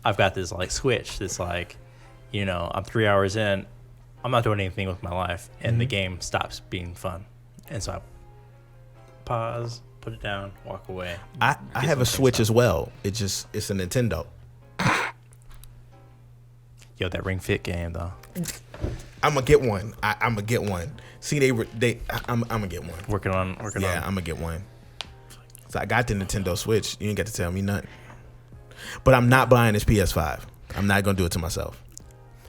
I've got this like switch that's like, I'm 3 hours in, I'm not doing anything with my life, and the game stops being fun. And so I pause, put it down, walk away. I have a Switch as well. It's a Nintendo. Yo, that Ring Fit game though. I'm gonna get one. I'm gonna get one. See, I'm gonna get one. Working on. Yeah, I'm gonna get one. So I got the Nintendo Switch. You ain't got to tell me nothing. But I'm not buying this PS5. I'm not gonna do it to myself.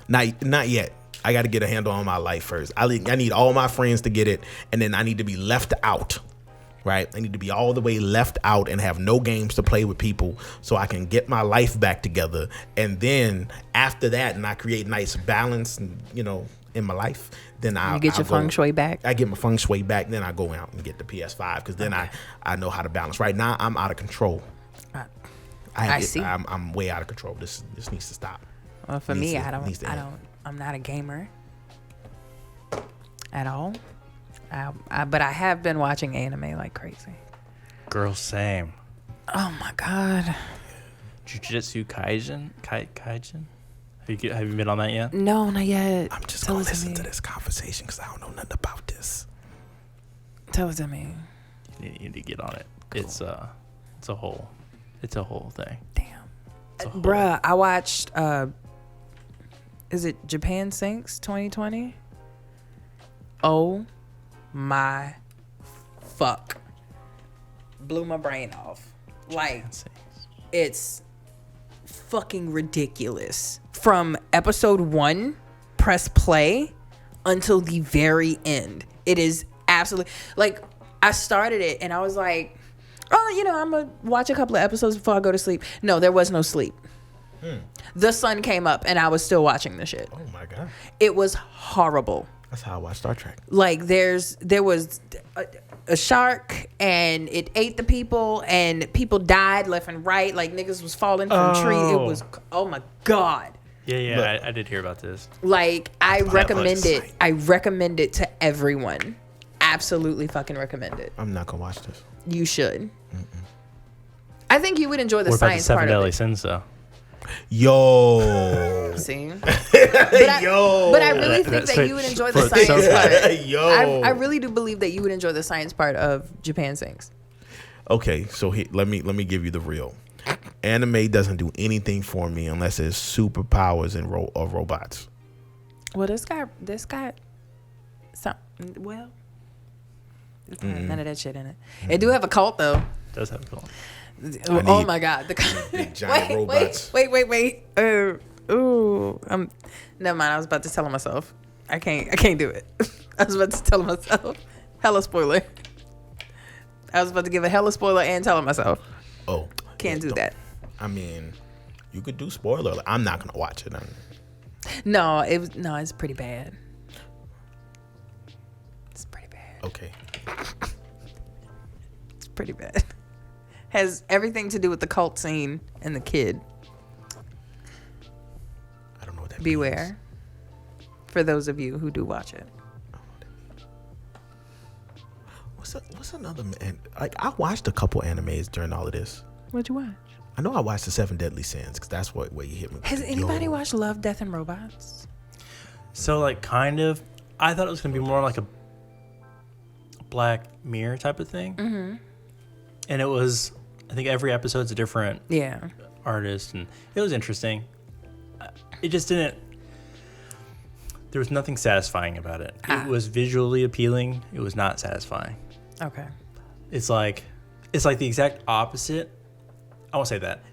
Not yet. I got to get a handle on my life first. I need all my friends to get it, and then I need to be left out. Right? I need to be all the way left out and have no games to play with people so I can get my life back together. And then after that, and I create nice balance, and, in my life, then I'll get your feng shui back. I get my feng shui back. Then I go out and get the PS5 because then I know how to balance. Right now, I'm out of control. I see. I'm way out of control. This needs to stop. Well, for me, I'm not a gamer at all. But I have been watching anime like crazy. Girl, same. Oh my god. Jujutsu Kaisen? Kaisen? Have you been on that yet? No, not yet. I'm just gonna listen to this conversation because I don't know nothing about this. Tell it to me. You need to get on it. Cool. It's a whole thing. Damn. Bruh, I watched is it Japan Sinks 2020? Oh my fuck. Blew my brain off. Like, it's fucking ridiculous. From episode 1, press play, until the very end. It is absolutely, like, I started it and I was like, oh, I'm gonna watch a couple of episodes before I go to sleep. No, there was no sleep. The sun came up and I was still watching the shit. Oh my god. It was horrible. That's how I watch Star Trek. Like, there was a shark and it ate the people and people died left and right. Like, niggas was falling from trees. It was, oh my god. Yeah, look, I did hear about this. Like, I recommend it. I recommend it to everyone. Absolutely fucking recommend it. I'm not gonna watch this. You should. Mm-mm. I think you would enjoy the what science about the part Seven of Deadly it. Sins, though? Yo. See? But I really think that you would enjoy the science part. Yo. I really do believe that you would enjoy the science part of Japan Sinks. Okay, so let me give you the real. Anime doesn't do anything for me unless it's superpowers and robots. Well, this guy, none of that shit in it. It do have a cult though. It does have a cult. Oh my god! Big giant robots. Wait. Never mind. I was about to tell myself. I can't do it. I was about to tell myself. Hella spoiler. I was about to give a hella spoiler and tell myself. Oh. Can't do that. I mean, you could do spoiler. I'm not gonna watch it. No, it's pretty bad. It's pretty bad. Okay. It's pretty bad. Has everything to do with the cult scene and the kid. I don't know what that Beware. means. For those of you who do watch it. What's another man? Like, I watched a couple animes during all of this. What'd you watch? I know I watched the Seven Deadly Sins because that's where you hit me. Has anybody watched Love, Death, and Robots? So, like, kind of. I thought it was going to be more like a Black Mirror type of thing. Mm-hmm. And it was, I think every episode's a different artist. And it was interesting. It just didn't, there was nothing satisfying about it. It was visually appealing. It was not satisfying. Okay. It's like the exact opposite. I won't say that.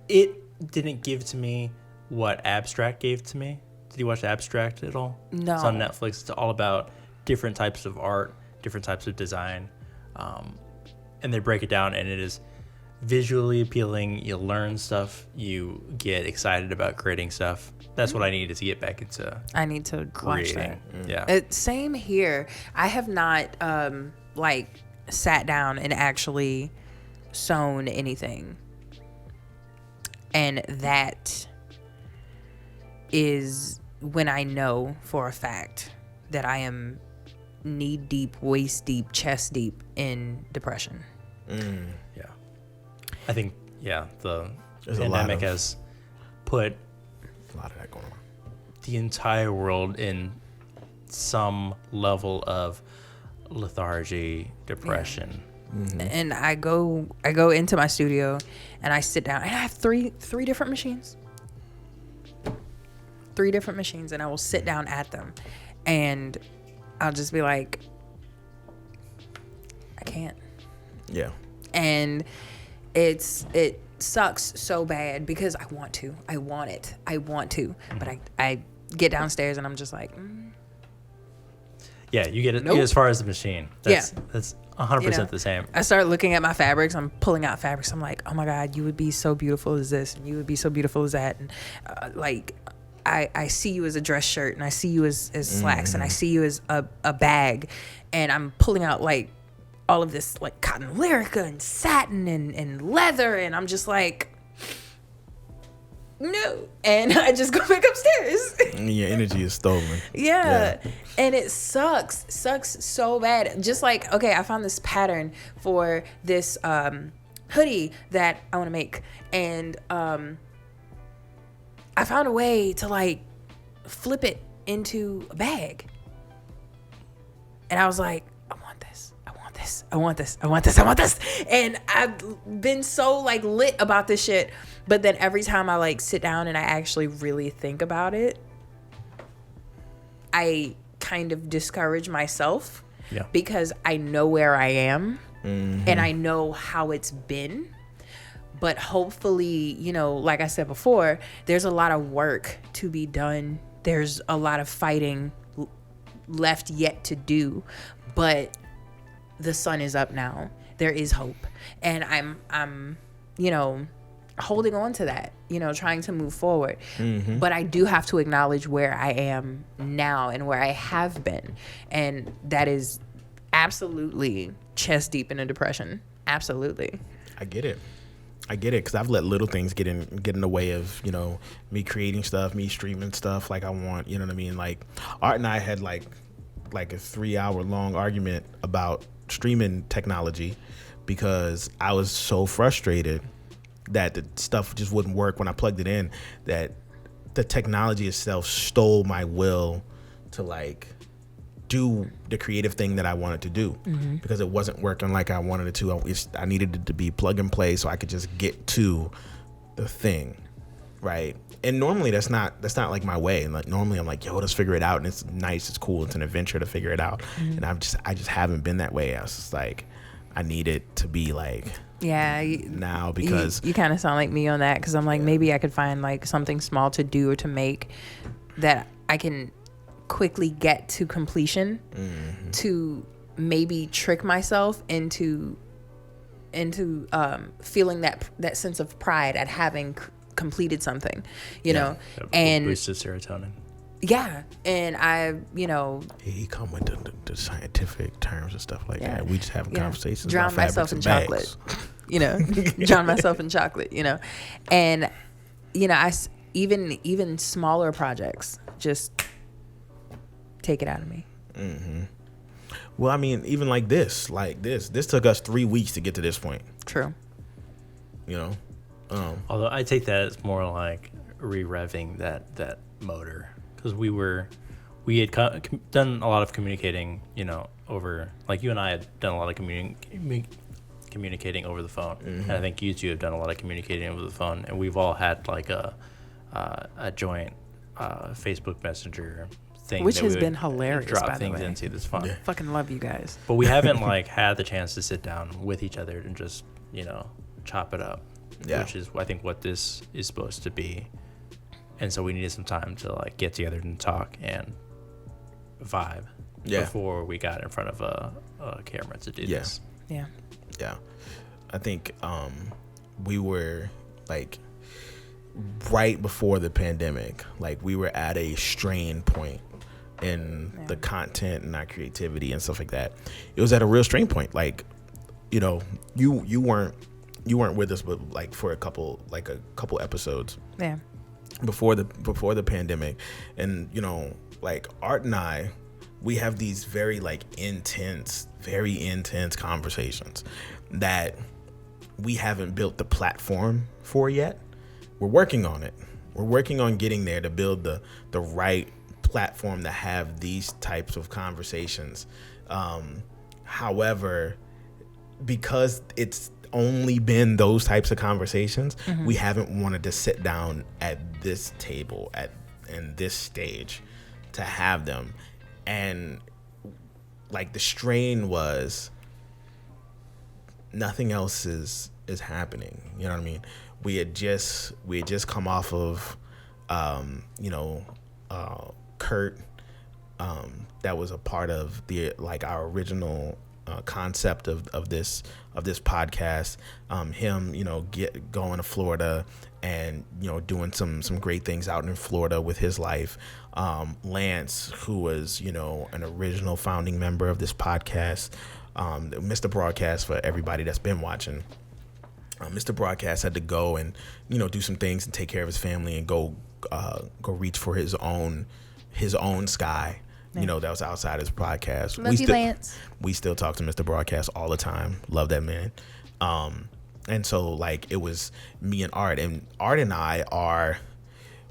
It didn't give to me what Abstract gave to me. Did you watch Abstract at all? No. It's on Netflix. It's all about different types of art, different types of design. And they break it down, and it is visually appealing. You learn stuff. You get excited about creating stuff. That's what I need to get back into. I need to watch that. Yeah. Same here. I have not sat down and actually sewn anything, and that is when I know for a fact that I am knee deep, waist deep, chest deep in depression. Yeah. I think the pandemic has put a lot of that going on. The entire world in some level of lethargy, depression. Mm-hmm. And I go into my studio and I sit down and I have three different machines. 3 different machines, and I will sit down at them and I'll just be like, I can't. Yeah. And it sucks so bad because I want to. I want it. But I get downstairs and I'm just like, Yeah, you get it. Nope. You get as far as the machine. That's 100% the same. I start looking at my fabrics. I'm pulling out fabrics. I'm like, oh my God, you would be so beautiful as this, and you would be so beautiful as that, and I see you as a dress shirt, and I see you as slacks, and I see you as a bag, and I'm pulling out like all of this like cotton lyrica and satin and leather, and I'm just like, no, and I just go back upstairs. Your energy is stolen. Yeah. And it sucks so bad. Just like, okay, I found this pattern for this hoodie that I want to make, and I found a way to like flip it into a bag, and I was like, I want this, and I've been so like lit about this shit. But then every time I like sit down and I actually really think about it, I kind of discourage myself because I know where I am and I know how it's been. But hopefully, like I said before, there's a lot of work to be done. There's a lot of fighting left yet to do, but the sun is up now. There is hope. And I'm holding on to that, trying to move forward. But I do have to acknowledge where I am now and where I have been. And that is absolutely chest deep in a depression. Absolutely. I get it because I've let little things get in the way of, me creating stuff, me streaming stuff like I want, you know what I mean? Like Art and I had like a 3-hour long argument about streaming technology because I was so frustrated that the stuff just wouldn't work when I plugged it in, that the technology itself stole my will to like do the creative thing that I wanted to do because it wasn't working like I wanted it to. I needed it to be plug and play so I could just get to the thing, right? And normally that's not like my way. And like normally I'm like, yo, let's figure it out, and it's nice, it's cool, it's an adventure to figure it out. And I just haven't been that way. I was just like, I need it to be like now because you kind of sound like me on that, because I'm like, maybe I could find like something small to do or to make that I can quickly get to completion to maybe trick myself into feeling that sense of pride at having completed something, you know, and boosted serotonin. Yeah, and he come with the scientific terms and stuff like that. We just having conversations. Drown myself in chocolate, drown myself in chocolate, and I even smaller projects just take it out of me. Well, I mean, even like this took us 3 weeks to get to this point. True. Although I take that as more like re-revving that motor. Because we had done a lot of communicating, over, like you and I had done a lot of communicating over the phone. And I think you two have done a lot of communicating over the phone. And we've all had like a joint Facebook Messenger thing. Which has been hilarious, drop by the things way. into this fun. Yeah. Fucking love you guys. But we haven't like had the chance to sit down with each other and just, chop it up. Yeah. Which is, I think, what this is supposed to be. And so we needed some time to like get together and talk and vibe before we got in front of a camera to do this. Yeah. I think we were like right before the pandemic, like we were at a strain point in the content and our creativity and stuff like that. It was at a real strain point. Like, you weren't with us, but like for a couple episodes. Yeah. Before the pandemic, and like Art and I, we have these very intense conversations that we haven't built the platform for yet. We're working on it. We're working on getting there to build the right platform to have these types of conversations. However, because it's only been those types of conversations, we haven't wanted to sit down at this table in this stage to have them. And like the strain was nothing else is happening. You know what I mean? We had just come off of Kurt, that was a part of the our original concept of this podcast. Him, going to Florida and doing some great things out in Florida with his life. Lance, who was an original founding member of this podcast, Mr. Broadcast, for everybody that's been watching. Mr. Broadcast had to go and do some things and take care of his family and go reach for his own sky. That was outside his podcast. Love you, Lance. We still talk to Mr. Broadcast all the time. Love that man. And so it was me and Art, and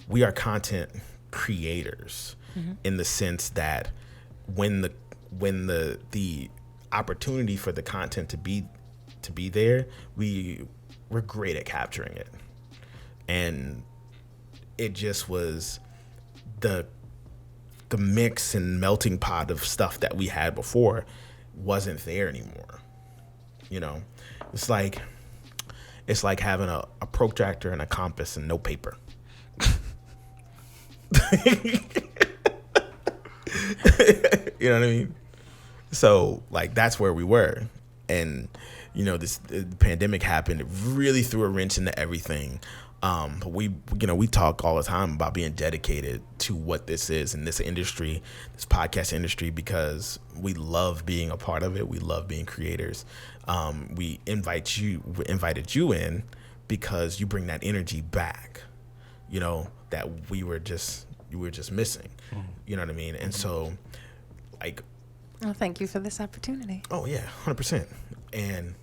we are content creators in the sense that when the opportunity for the content to be there, we're great at capturing it. And it just was the mix and melting pot of stuff that we had before wasn't there anymore. It's like having a protractor and a compass and no paper. You know what I mean? So that's where we were. And the pandemic happened. It really threw a wrench into everything. But we talk all the time about being dedicated to what this is in this industry, this podcast industry, because we love being a part of it. We love being creators. We invited you in because you bring that energy back, that you were just missing. You know what I mean? And so well, thank you for this opportunity. Oh yeah, 100%. And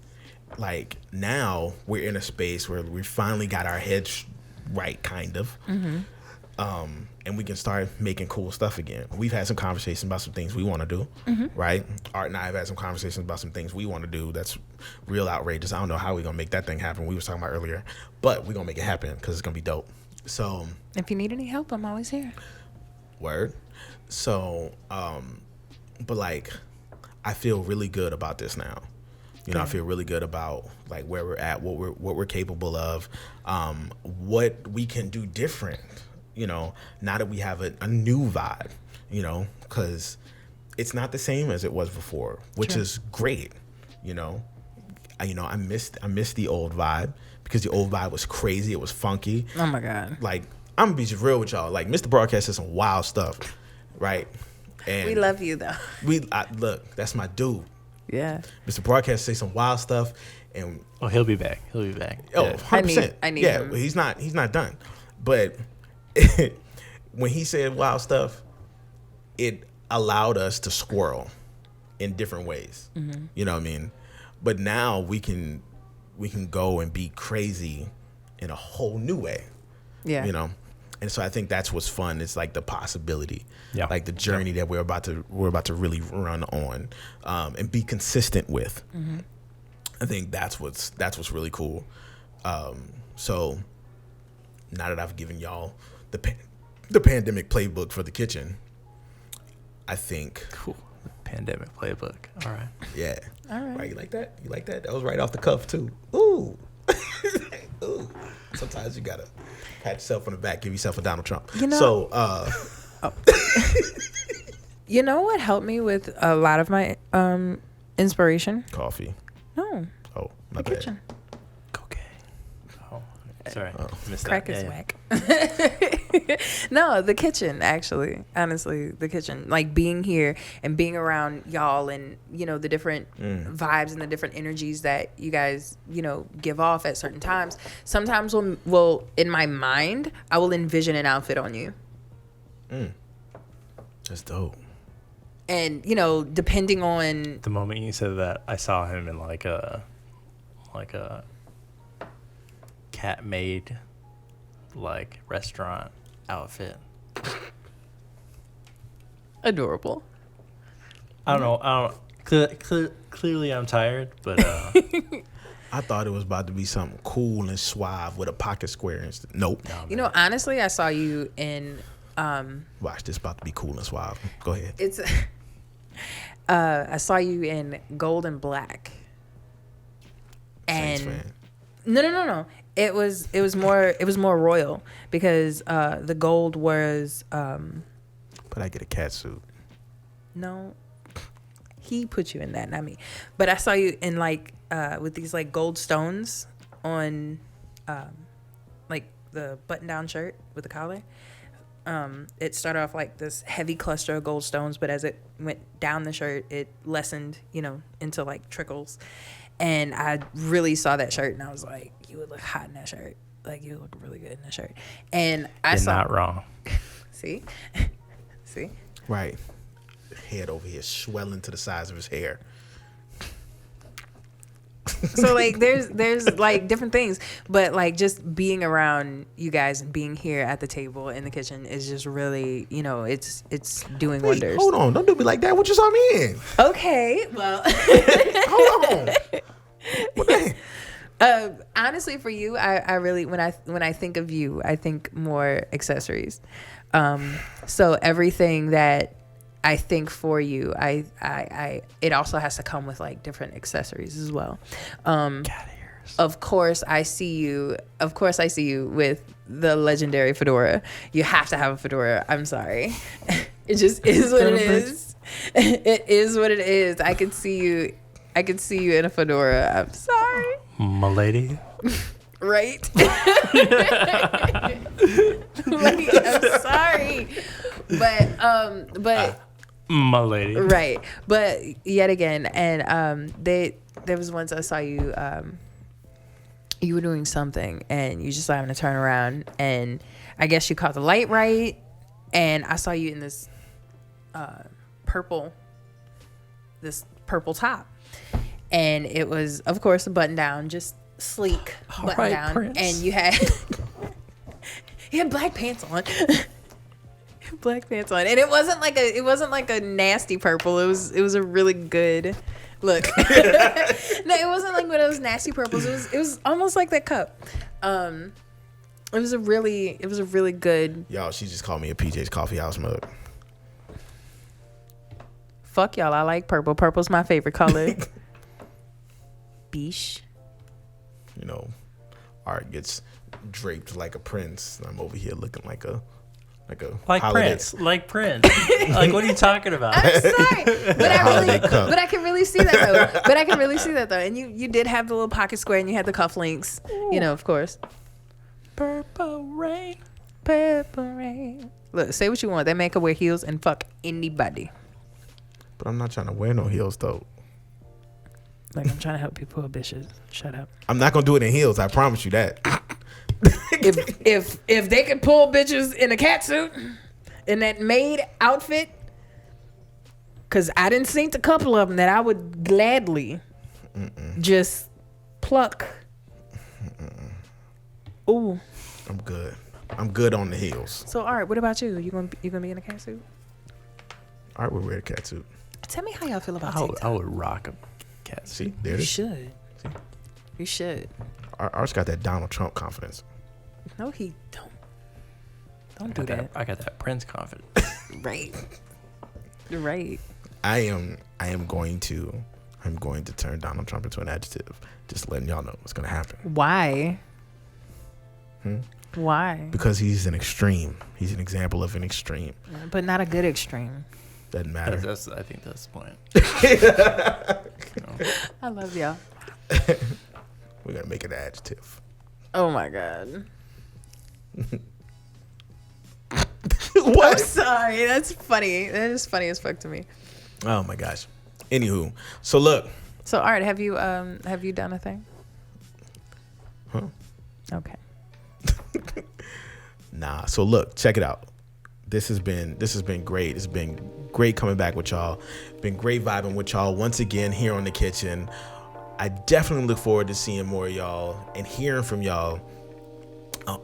now we're in a space where we finally got our heads right, kind of. And we can start making cool stuff again. We've had some conversations about some things we want to do, right? Art and I have had some conversations about some things we want to do that's real outrageous. I don't know how we're going to make that thing happen. We were talking about earlier, but we're going to make it happen because it's going to be dope. So if you need any help, I'm always here. Word. So, but I feel really good about this now. I feel really good about where we're at, what we're capable of, what we can do different. Now that we have a new vibe, because it's not the same as it was before, which is great. I missed the old vibe because the old vibe was crazy. It was funky. Oh my God. I'm gonna be real with y'all. Mr. Broadcast is some wild stuff, right? And we love you though. Look, that's my dude. Yeah. Mr. Broadcast say some wild stuff, and he'll be back. He'll be back. Oh, 100%. I need him. He's not done. But when he said wild stuff, it allowed us to squirrel in different ways. You know what I mean? But now we can go and be crazy in a whole new way. Yeah. And so I think that's what's fun. It's the possibility, the journey that we're about to really run on, and be consistent with. I think that's what's really cool. So now that I've given y'all the pandemic playbook for the kitchen, I think cool. Pandemic playbook. All right. Yeah. All right. Right. You like that? You like that? That was right off the cuff too. Ooh. Ooh. Sometimes you gotta pat yourself on the back, give yourself a Donald Trump. You know what helped me with a lot of my inspiration? Coffee. No. Oh, my the bad. kitchen. Okay. Oh, sorry. Missed Crack that. is whack. No, the kitchen, actually. Honestly, the kitchen. Being here and being around y'all and, the different vibes and the different energies that you guys, give off at certain times. Sometimes in my mind, I will envision an outfit on you. That's dope. And, depending on... The moment you said that, I saw him in a cat made like restaurant outfit. Adorable. I don't know. Clearly, I'm tired, but I thought it was about to be something cool and suave with a pocket square. Nope. You know, honestly, I saw you in. Watch this about to be cool and suave. Go ahead. It's. I saw you in gold and black. And Saints fan. No. It was more royal because the gold was. But I get a cat suit. No, he put you in that, not me. But I saw you in like with these like gold stones on like the button-down shirt with the collar. It started off like this heavy cluster of gold stones, but as it went down the shirt, it lessened, into like trickles. And I really saw that shirt, and I was like, you would look hot in that shirt. Like, you look really good in that shirt. And I saw. Not wrong. See? Right. Head over here swelling to the size of his hair. So like there's like different things, but like just being around you guys and being here at the table in the kitchen is just really, it's doing wonders. Hold on, don't do me like that. What you saw me in? Okay, well, hold on. What the honestly, for you, I really when I think of you, I think more accessories. So everything that I think for you, it also has to come with like different accessories as well. Of course, I see you with the legendary fedora. You have to have a fedora. I'm sorry. It just is what it is. It is what it is. I could see you in a fedora. I'm sorry. My lady. Right? Like, I'm sorry. But my lady. Right. But yet again, and there was once I saw you you were doing something and you just happened to turn around and I guess you caught the light right, and I saw you in this purple top, and it was of course a button down, just sleek button down, Prince. And you had black pants on. Black pants on, and it wasn't like a nasty purple. It was a really good look. No, it wasn't like one of those nasty purples. It was almost like that cup. It was a really good. Y'all, she just called me a PJ's Coffee House mug. Fuck y'all, I like purple. Purple's my favorite color. Beesh. Art gets draped like a prince. I'm over here looking like Prince. Like Prince. Like, what are you talking about? I'm sorry, but I can really see that though. And you did have the little pocket square, and you had the cufflinks. Of course. Purple rain. Look, say what you want. That man could wear heels and fuck anybody. But I'm not trying to wear no heels though. Like, I'm trying to help people pull bitches. Shut up. I'm not gonna do it in heels. I promise you that. If they could pull bitches in a catsuit in that maid outfit, because I didn't see a couple of them that I would gladly just pluck. Ooh, I'm good on the heels. So, all right, what about you? You gonna be in a catsuit? All right, we'll wear a catsuit. Tell me how y'all feel about I would rock a catsuit. See, there it is. You should. Art's got that Donald Trump confidence. No, he don't. Don't do that. I got that Prince confidence. Right. I am going to turn Donald Trump into an adjective. Just letting y'all know what's gonna happen. Why? Why? Because he's an extreme. He's an example of an extreme. But not a good extreme. Doesn't matter. I think that's the point. I love y'all. We're gonna make it an adjective. Oh my God. What? I'm sorry. That's funny. That is funny as fuck to me. Oh my gosh. Anywho, so look. So Art, have you done a thing? Huh? Okay. Nah. So look, check it out. This has been great. It's been great coming back with y'all. Been great vibing with y'all once again here on The Kitchen. I definitely look forward to seeing more of y'all and hearing from y'all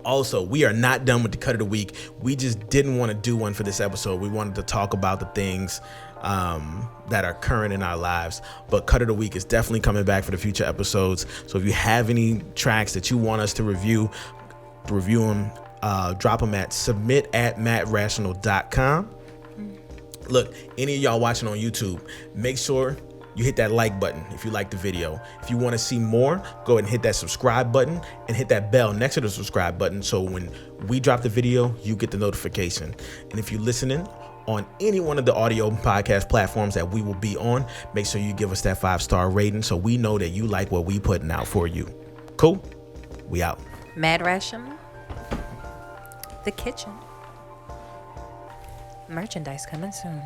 Also, we are not done with the cut of the week. We just didn't want to do one for this episode. We wanted to talk about the things that are current in our lives. But cut of the week is definitely coming back for the future episodes. So if you have any tracks that you want us to review them, drop them at submit@mattrational.com. Look, any of y'all watching on YouTube, make sure you hit that like button if you like the video. If you want to see more, go ahead and hit that subscribe button and hit that bell next to the subscribe button, so when we drop the video, you get the notification. And if you're listening on any one of the audio podcast platforms that we will be on, make sure you give us that 5-star rating so we know that you like what we putting out for you. Cool? We out. Mad Ration, The Kitchen. Merchandise coming soon.